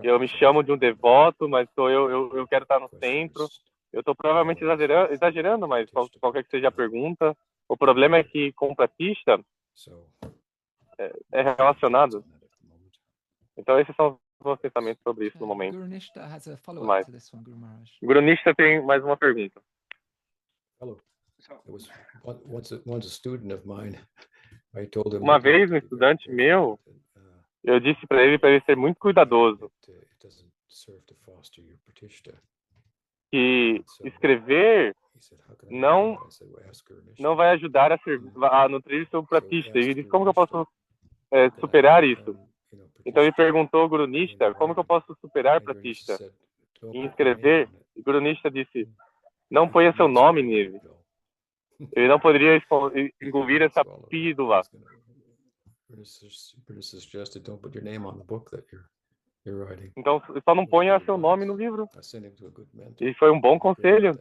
Eu me chamo de um devoto, mas eu quero estar no centro. Eu estou provavelmente exagerando, mas qualquer que seja a pergunta, o problema é que com o pratista é relacionado. Então, esses são os meus pensamentos sobre isso no momento. Guru Nishta tem mais uma pergunta. Uma vez, um estudante meu, eu disse para ele ser muito cuidadoso. Que escrever não vai ajudar a nutrir seu pratista. Ele disse, como que eu posso superar isso. Então ele perguntou Guru Nishta, como que eu posso superar Pratishta? Em escrever, e Guru Nishta disse, não ponha seu nome nele. Ele não poderia engolir essa pílula. Então, só não ponha seu nome no livro. E foi um bom conselho.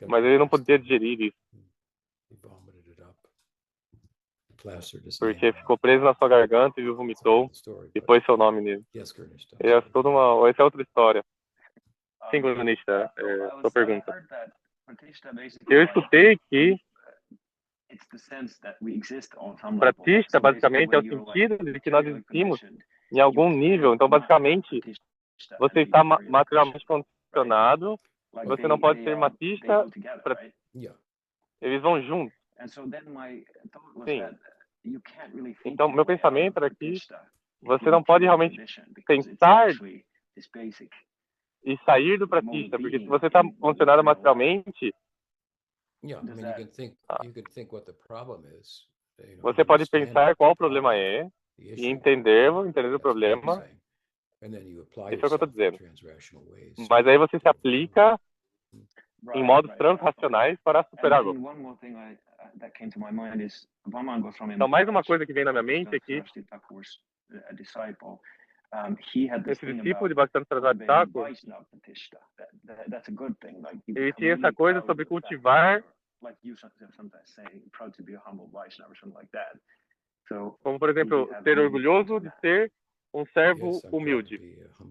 Mas ele não podia digerir isso. Porque ficou preso na sua garganta e ele vomitou e pôs seu nome nele. Essa é outra história. Sim, Guru Nishta, sua pergunta. Eu escutei que Pratishta, basicamente, é o sentido de que nós existimos em algum nível. Então, basicamente, você está materialmente condicionado, você não pode ser matista, eles vão juntos. Sim. Então, meu pensamento era que você não pode realmente pensar e sair do pratista, porque se você está funcionando materialmente, você pode pensar qual o problema é e entender o problema. Isso é o que eu estou dizendo. Mas aí você se aplica em modos transracionais para superar o. Então, mais uma coisa que vem na minha mente é que esse discípulo de Bhaktivedanta Saraswati Thakur, ele tinha essa coisa sobre cultivar, como por exemplo, ser orgulhoso de ser um servo humilde.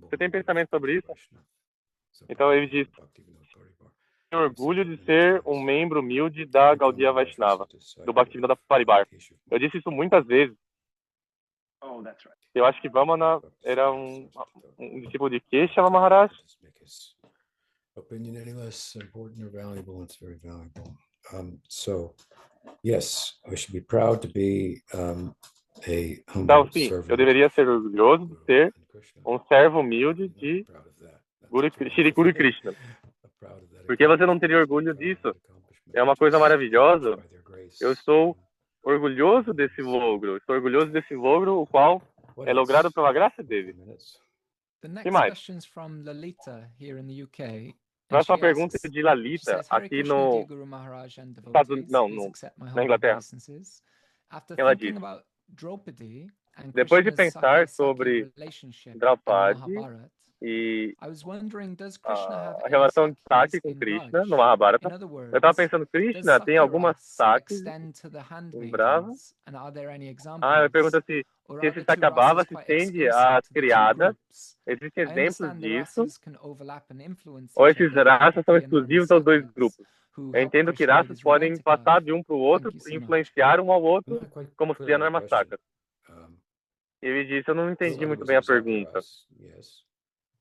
Você tem pensamento sobre isso? Então ele diz, tenho orgulho de ser um membro humilde da Gaudiya Vaishnava, do Bhaktivedanta Paribar. Eu disse isso muitas vezes. Eu acho que Vamana era um discípulo de Keshava Maharaj. Opinion any less important or valuable, it's very valuable. So, yes, I should be proud to be a humble Então, sim, servant. eu deveria ser orgulhoso de ser um servo humilde de Shri Guru Krishna. Por que você não teria orgulho disso? É uma coisa maravilhosa. Eu estou orgulhoso desse logro. Estou orgulhoso desse logro, o qual é logrado pela graça dele. The Que next mais? question's from Lalita here in the UK. Próxima she pergunta asks- é de Lalita, says, "Hare aqui Krishna, no dear Guru Maharaj and Estados devotees, Unidos, não, please no, accept my na humble Inglaterra. obeisances. After Ela thinking diz, about Draupadi and depois de Krishna's pensar Sakya-Sakya sobre relationship in Draupadi Mahabharata, e I was wondering, does Krishna have a any relação de Sakyas Saki com in Krishna Raj? no Mahabharata, In other eu estava words, pensando, does Krishna tem algumas Sakya-ras Sakis extend to the em Brava? handmaidens? And are there any Ela examples? pergunta se Or se are esse the two Sakyabhava rasas se quite estende exclusive às to the two criadas. groups? Existem I exemplos understand the disso? rasas can overlap and influence Ou each esses other, like the raças são Priya Narma exclusivos aos dois Sakhas, grupos? who Eu help entendo que Krishna with raças his podem romantic passar love. de um para o outro Thank you e so much. influenciar um ao outro, Not quite como clear Priya on the Narma question. Saka. Ele disse, eu não entendi muito was bem a in pergunta. Sakiras, yes.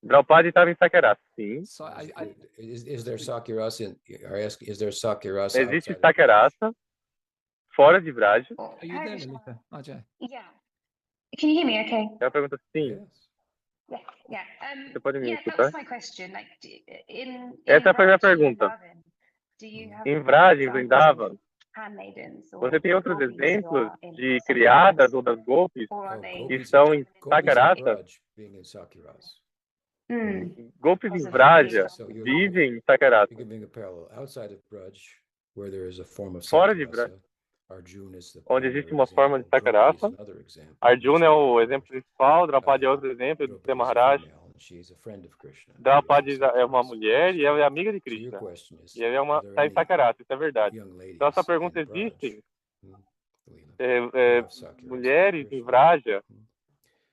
Draupadi estava em Sakyarasa, sim. So Is there Sakiras is there Sakiras Existe outside of Braj? Sakyarasa fora de Braj. are you there, Lalita? Ajay. Yeah. Can you hear me okay? Ela pergunta sim. Yes. Yeah, yeah. Você pode me Yeah, that escutar? was my question. Like, Essa foi a minha Braj, in pergunta. Vrindavan, do you have Em Braj, em examples Vrindavan, of handmaidens or você tem outros gopis who exemplos are in de Sakyarasa? criadas ou das golpes Or are they que estão em Sakyarasa? Braj being in Sakiras. Golpes em Because of Vraja this. vivem em Sakyarasa. You can bring a parallel outside of Braj, where there is a form of Fora de Braj, Sakyarasa. Arjuna is the onde existe primary uma forma de example. Draupadi is Sakyarasa. another example. Arjuna é o exemplo principal, Draupadi é outro exemplo, Draupadi de is a Maharaj. female, and she is a friend of Krishna. Draupadi é uma mulher e ela é amiga de So your Krishna. question is, E ela é uma are there está em any Sakyarasa, isso é verdade. young ladies Então essa pergunta in Braj, existem Leela, é, who have Sakyarasa with mulheres em Krishna? Vraja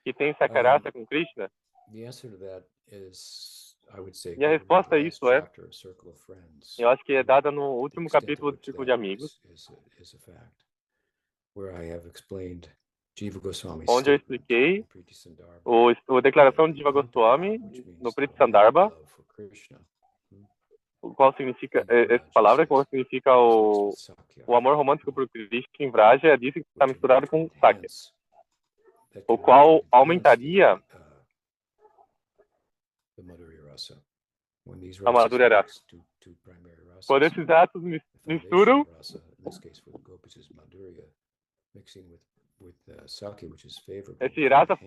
que têm Sakyarasa com Krishna? The answer to that is, I would say, E a given in resposta the a last isso é, chapter of Circle of Friends. eu acho que é dada no último The extent capítulo to do which Círculo that de Amigos, is a fact, where I have explained Jiva Goswami's onde eu statement expliquei in Priti Sandarbha a declaração that de the Jiva Goswami Antara, which no means Priti the Sandarbha, love for Krishna, o qual significa, in Braj, essa palavra it qual says, significa starts with Sakya, o amor romântico por Krishna em Vraja, é disso que está which misturado com Sakya, enhance, that o can qual enhance aumentaria the Madhurya Rasa. When these a Madhurya rasas Rasa. mix two primary rasas, Quando esses atos the misturam, foundational rasa, in this case for the gopis is Madhurya, mixing with esse rasa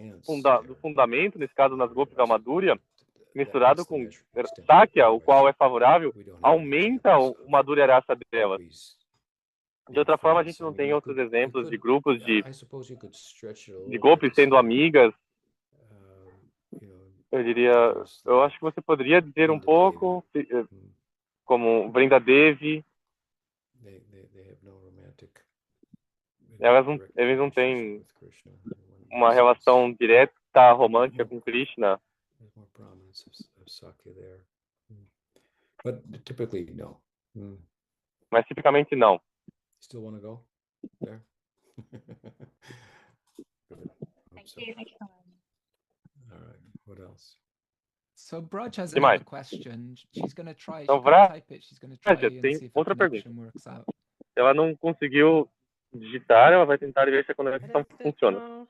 do fundamento, nesse caso nas Gopi Madhurya, misturado com Sakya, o qual é favorável, aumenta o Madhurya Rasa dela. De outra forma, a gente não tem outros exemplos de grupos de Gopis sendo amigas. Eu diria, eu acho que você poderia dizer um pouco, como Vrinda Devi. Eles não têm uma relação direta romântica com Krishna. Mas tipicamente não. Thank you so much. So Braj has Demais. another question. She's going to try. Então, She can't type it. She's going to try and tem see if the outra connection pergunta. works out. Se ela não conseguiu digitar, ela vai tentar ver se a conexão funciona.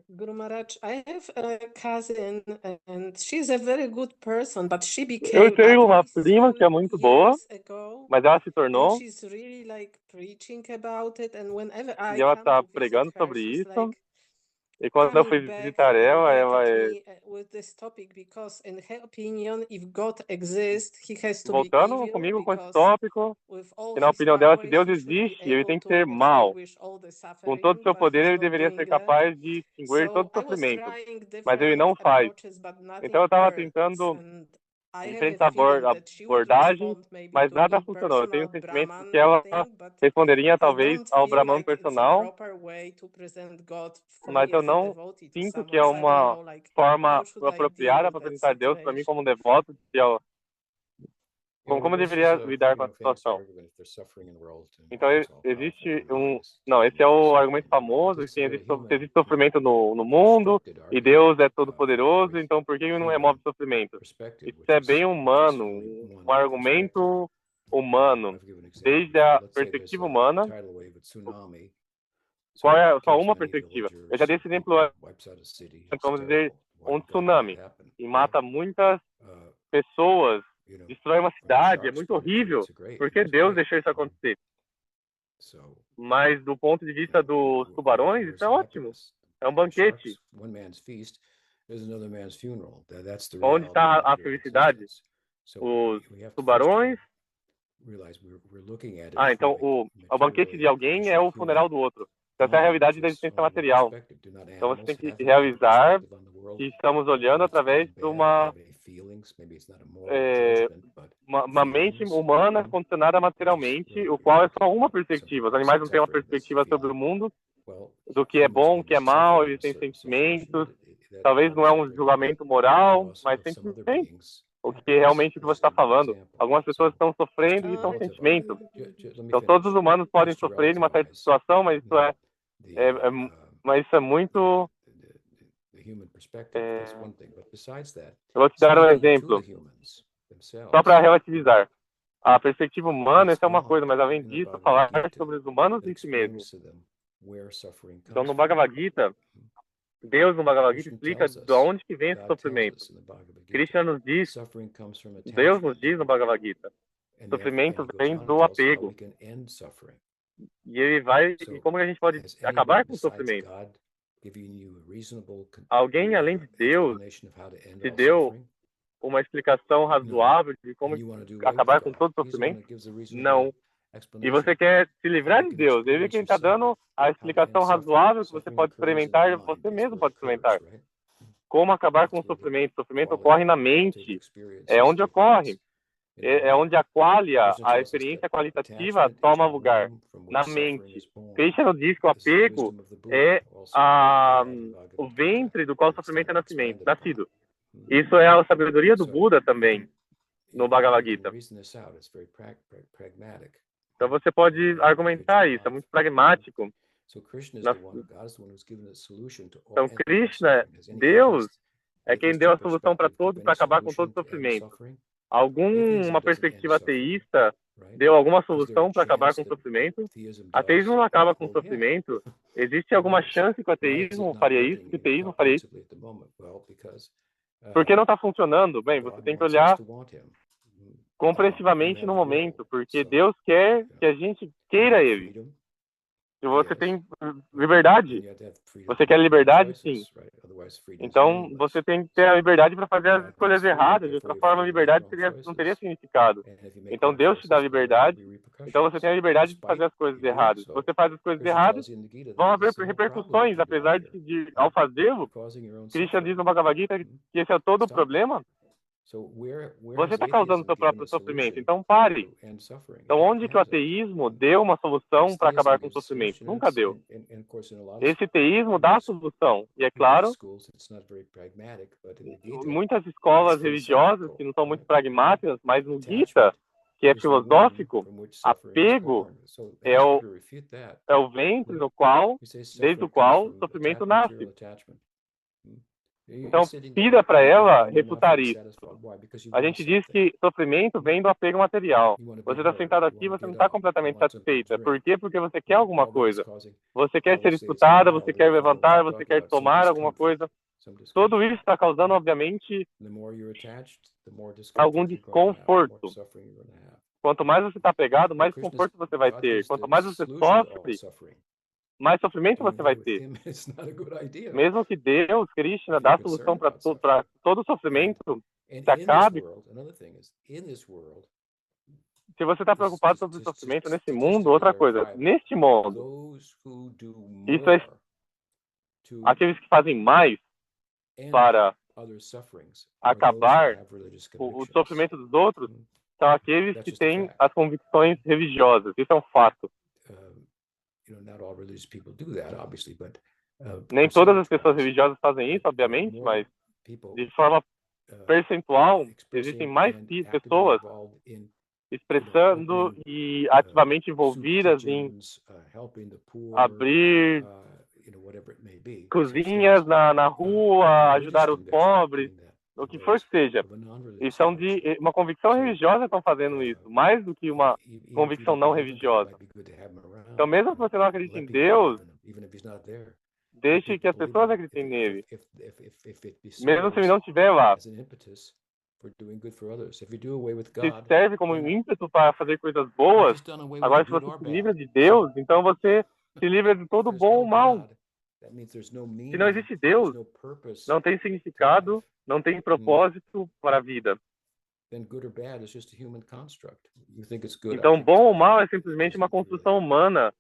Guru Maharaj, I have a cousin and she's a very good person, but she became Eu tenho uma atheist prima que é muito boa, years ago, mas ela se and tornou she's really like preaching about it, and whenever I e ela come está to visit pregando her, sobre she's isso. like E quando eu fui coming back visitar ela, back ela at é me with this topic because in her opinion, if God exists, he has to be voltando evil comigo com esse because tópico. with all E na his opinião dela, se powers, Deus he should be existe, ele able tem que ser to mau. extinguish all the Com todo o suffering, seu but poder, he's ele not deveria doing ser that. capaz de extinguir So todo o I was sofrimento. trying Mas ele não different faz. approaches, but nothing Então eu estava works. tentando And I have diferentes the feeling that she would abordagens, respond maybe mas to nada funcionou. Eu tenho impersonal o sentimento de Brahman que ela thing, but responderia I talvez don't ao feel Brahman like it's a personal, proper way to present God for mas me eu as a não devotee to sinto que é someone. So I don't uma know, like, forma how should I deal apropriada with para that apresentar Deus para mim como situation? devoto. Como eu deveria lidar com a situação? Então, existe um... Não, esse é o argumento famoso, que existe sofrimento no mundo, e Deus é todo-poderoso, então por que ele não remove sofrimento? Isso é bem humano, um argumento humano. Desde a perspectiva humana, qual é só uma perspectiva? Eu já dei esse exemplo antes, vamos dizer, um tsunami, e mata muitas pessoas, destrói uma cidade, é muito horrível. Por que Deus deixou isso acontecer? Mas do ponto de vista dos tubarões, isso é ótimo. É um banquete. Onde está a felicidade? Os tubarões. Então o banquete de alguém é o funeral do outro. Essa é a realidade da existência material. Então você tem que realizar que estamos olhando através de uma mente humana condicionada materialmente, o qual é só uma perspectiva. Os animais não têm uma perspectiva sobre o mundo, do que é bom, o que é mal, eles têm sentimentos. Talvez não é um julgamento moral, mas sentimentos. O que realmente o que você está falando. Algumas pessoas estão sofrendo e são sentimentos. Então todos os humanos podem sofrer em uma certa situação, mas isso é muito... Eu vou te dar um exemplo, só para relativizar. A perspectiva humana, essa é uma coisa, mas além disso, falar sobre os humanos em si mesmos. Então, no Bhagavad Gita, Deus no Bhagavad Gita explica de onde que vem esse sofrimento. Krishna nos diz, Deus nos diz no Bhagavad Gita, sofrimento vem do apego. E ele vai, e como que a gente pode acabar com o sofrimento? Alguém além de Deus te deu uma explicação razoável de como acabar com todo o sofrimento? Não. E você quer se livrar de Deus. Ele quem está dando a explicação razoável que você pode experimentar, você mesmo pode experimentar. Como acabar com o sofrimento? O sofrimento ocorre na mente. É onde ocorre. É onde a qualia, a experiência qualitativa, toma lugar. Na mente. Krishna diz que o apego é o ventre do qual o sofrimento é nascido. Isso é a sabedoria do Buda também, no Bhagavad Gita. Então você pode argumentar isso, é muito pragmático. Então Krishna, Deus, é quem deu a solução para acabar com todo sofrimento. Alguma perspectiva ateísta deu alguma solução para acabar com o sofrimento? Ateísmo não acaba com o sofrimento. Existe alguma chance que o ateísmo faria isso? Que o teísmo faria isso? Por que não está funcionando? Bem, você tem que olhar compreensivamente no momento, porque Deus quer que a gente queira Ele. Se você tem liberdade, você quer liberdade? Sim. Então, você tem que ter a liberdade para fazer as escolhas erradas. De outra forma, a liberdade não teria significado. Então, Deus te dá liberdade. Então, você tem a liberdade de fazer as coisas erradas. Se você faz as coisas erradas, vão haver repercussões. Apesar ao fazê-lo, Krishna diz no Bhagavad Gita que esse é todo o problema. Você está causando seu próprio sofrimento. Então, pare. Então, onde que o ateísmo deu uma solução para acabar com o sofrimento? Nunca deu. Esse teísmo dá a solução. E é claro, muitas escolas religiosas que não são muito pragmáticas, mas no Gita, que é filosófico, apego é o ventre no qual, desde o qual o sofrimento nasce. Então, pida para ela refutar isso. A gente diz que sofrimento vem do apego material. Você está sentado aqui, você não está completamente satisfeita. Por quê? Porque você quer alguma coisa. Você quer ser escutada, você quer levantar, você quer tomar alguma coisa. Tudo isso está causando, obviamente, algum desconforto. Quanto mais você está apegado, mais conforto você vai ter. Quanto mais você sofre, mais sofrimento você vai ter. Mesmo que Deus, Krishna, dá a solução para todo sofrimento, que acabe. Se você está preocupado sobre o sofrimento nesse mundo, outra coisa, neste mundo, isso é aqueles que fazem mais para acabar o sofrimento dos outros, são aqueles que têm as convicções religiosas. Isso é um fato. Nem todas as pessoas religiosas fazem isso, obviamente, mas de forma percentual, existem mais pessoas expressando e ativamente envolvidas em abrir cozinhas na rua, ajudar os pobres, o que for que seja. E são de uma convicção religiosa estão fazendo isso, mais do que uma convicção não religiosa. Então, mesmo que você não acredite em Deus, deixe que as pessoas acreditem nele. Mesmo se ele não estiver lá. Se serve como um ímpeto para fazer coisas boas, agora se você se livra de Deus, então você se livra de todo bom ou mal. Se não existe Deus, não tem significado, não tem propósito para a vida. Então, bom ou mal é simplesmente uma construção humana.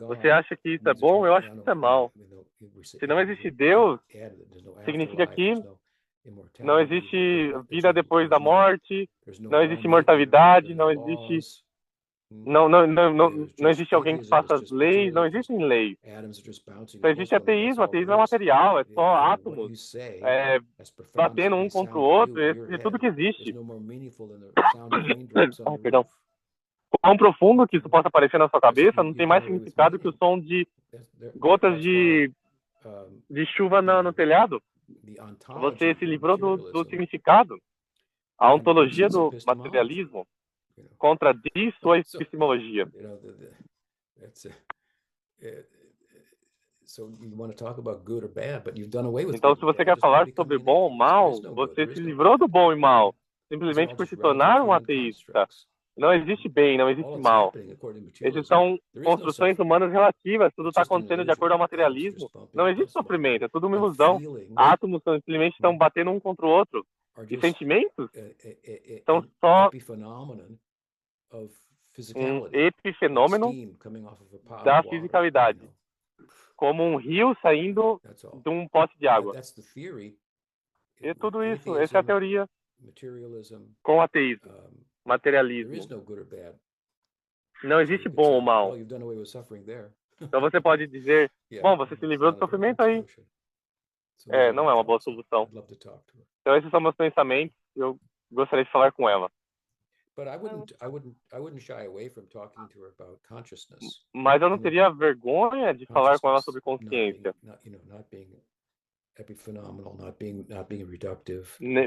Você acha que isso é bom? Eu acho que isso é mal. Se não existe Deus, significa que não existe vida depois da morte, não existe imortalidade, não existe alguém que faça as leis, não existem leis. Só existe ateísmo. Ateísmo é material, é só átomos batendo um contra o outro, é tudo que existe. Perdão. Quão profundo que isso possa aparecer na sua cabeça, não tem mais significado que o som de gotas de chuva no telhado. Você se livrou do significado. A ontologia do materialismo contradiz sua epistemologia. Então, se você quer falar sobre bom ou mal, você se livrou do bom e mal, simplesmente por se tornar um ateísta. Não existe bem, não existe mal. Essas são construções humanas relativas, tudo está acontecendo de acordo ao materialismo. Não existe sofrimento, é tudo uma ilusão. Átomos simplesmente estão batendo um contra o outro. E sentimentos são só um epifenômeno da fisicalidade, como um rio saindo de um pote de água. E tudo isso, essa é a teoria com o ateísmo, materialismo. Não existe bom ou mal. Então você pode dizer, bom, você se livrou do sofrimento aí. Não é uma boa solução. Então esses são meus pensamentos e eu gostaria de falar com ela. Mas eu não teria vergonha de falar com ela sobre consciência.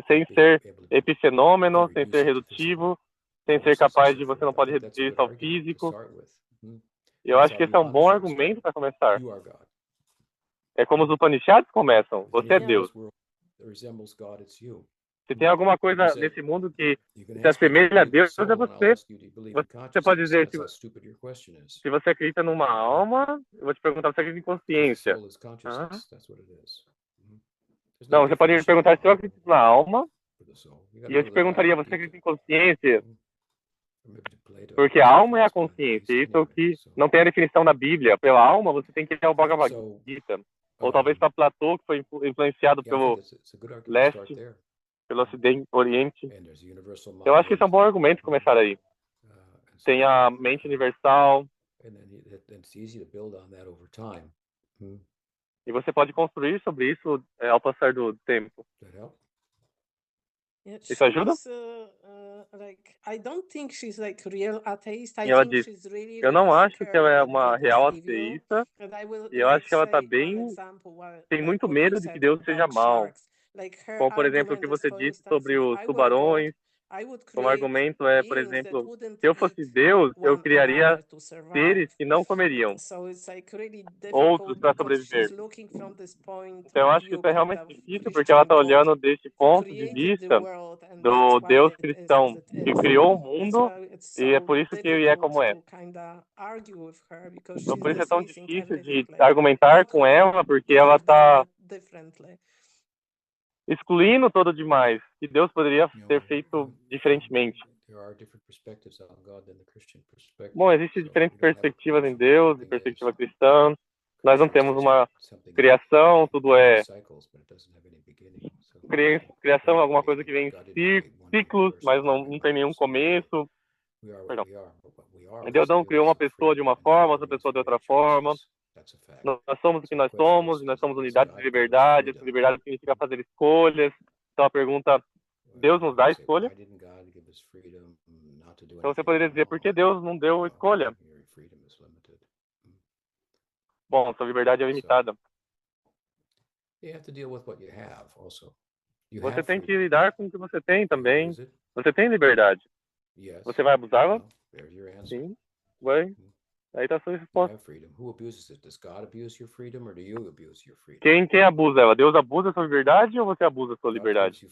Sem ser epifenômeno, sem ser redutivo, sem ser capaz de você não pode reduzir isso ao físico. Eu acho que esse é um bom argumento para começar. É como os Upanishads começam. Você é Deus. Se tem alguma coisa nesse mundo que se assemelha a Deus, é você. Você pode dizer, se você acredita numa alma, eu vou te perguntar se você acredita em consciência. Não, você pode me perguntar se eu acredito na alma, e eu te perguntaria, você acredita em consciência? Porque a alma é a consciência, isso é o que não tem a definição na Bíblia. Pela alma, você tem que ir ao Bhagavad Gita. Ou talvez para Platão, que foi influenciado pelo leste, pelo ocidente, oriente. Eu acho que isso é um bom argumento começar aí. Tem a mente universal. E você pode construir sobre isso ao passar do tempo. Yeah, Isso ajuda? E ela disse, eu não acho que ela é uma real ateísta, e eu acho que ela está bem, tem muito medo de que Deus seja mau. Como, por exemplo, o que você disse sobre os tubarões. Como argumento é, por exemplo, se eu fosse Deus, eu criaria seres que não comeriam outros para sobreviver. Então, eu acho que isso é realmente difícil, porque ela está olhando desse ponto de vista do Deus cristão, que criou o mundo, e é por isso que ele é como é. Então, por isso é tão difícil de argumentar com ela, porque ela está excluindo todo demais, que Deus poderia ter feito diferentemente. Bom, existem diferentes perspectivas em Deus, perspectiva cristã. Nós não temos uma criação, tudo é criação é alguma coisa que vem em ciclos, mas não tem nenhum começo. Perdão. Deus não criou uma pessoa de uma forma, outra pessoa de outra forma. Nós somos o que nós somos, e nós somos unidade de liberdade. Essa liberdade significa fazer escolhas. Então a pergunta, Deus nos dá escolha? Então você poderia dizer, por que Deus não deu escolha? Bom, sua liberdade é limitada. Você tem que lidar com o que você tem também. Você tem liberdade. Você vai abusá-la? Sim. Vai. Aí está a sua resposta. Quem abusa ela? Deus abusa a sua liberdade ou você abusa a sua liberdade?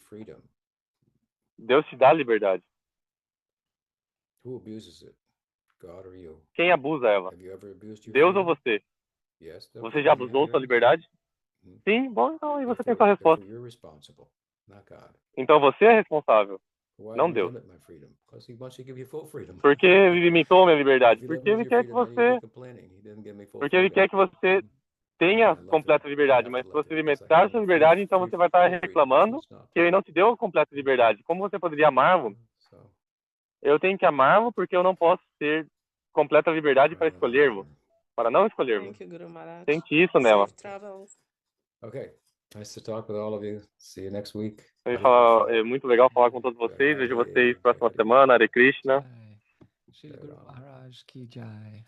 Deus te dá liberdade. Quem abusa ela? Deus ou você? Você já abusou sua liberdade? Sim, bom, então aí você tem sua resposta. Então você é responsável, não Deus. Por que ele limitou minha liberdade? Porque ele quer que você tenha completa liberdade, mas se você limitar sua liberdade, então você vai estar reclamando que ele não te deu completa liberdade. Como você poderia amá-lo? Eu tenho que amá-lo porque eu não posso ter completa liberdade para escolher-lo, para não escolher-lo. Sente isso nela. Nice to talk with all of you. See you next week. É muito legal falar com todos vocês. Vejo vocês próxima semana. Hare Krishna. Shri Guru Maharaj ki jai.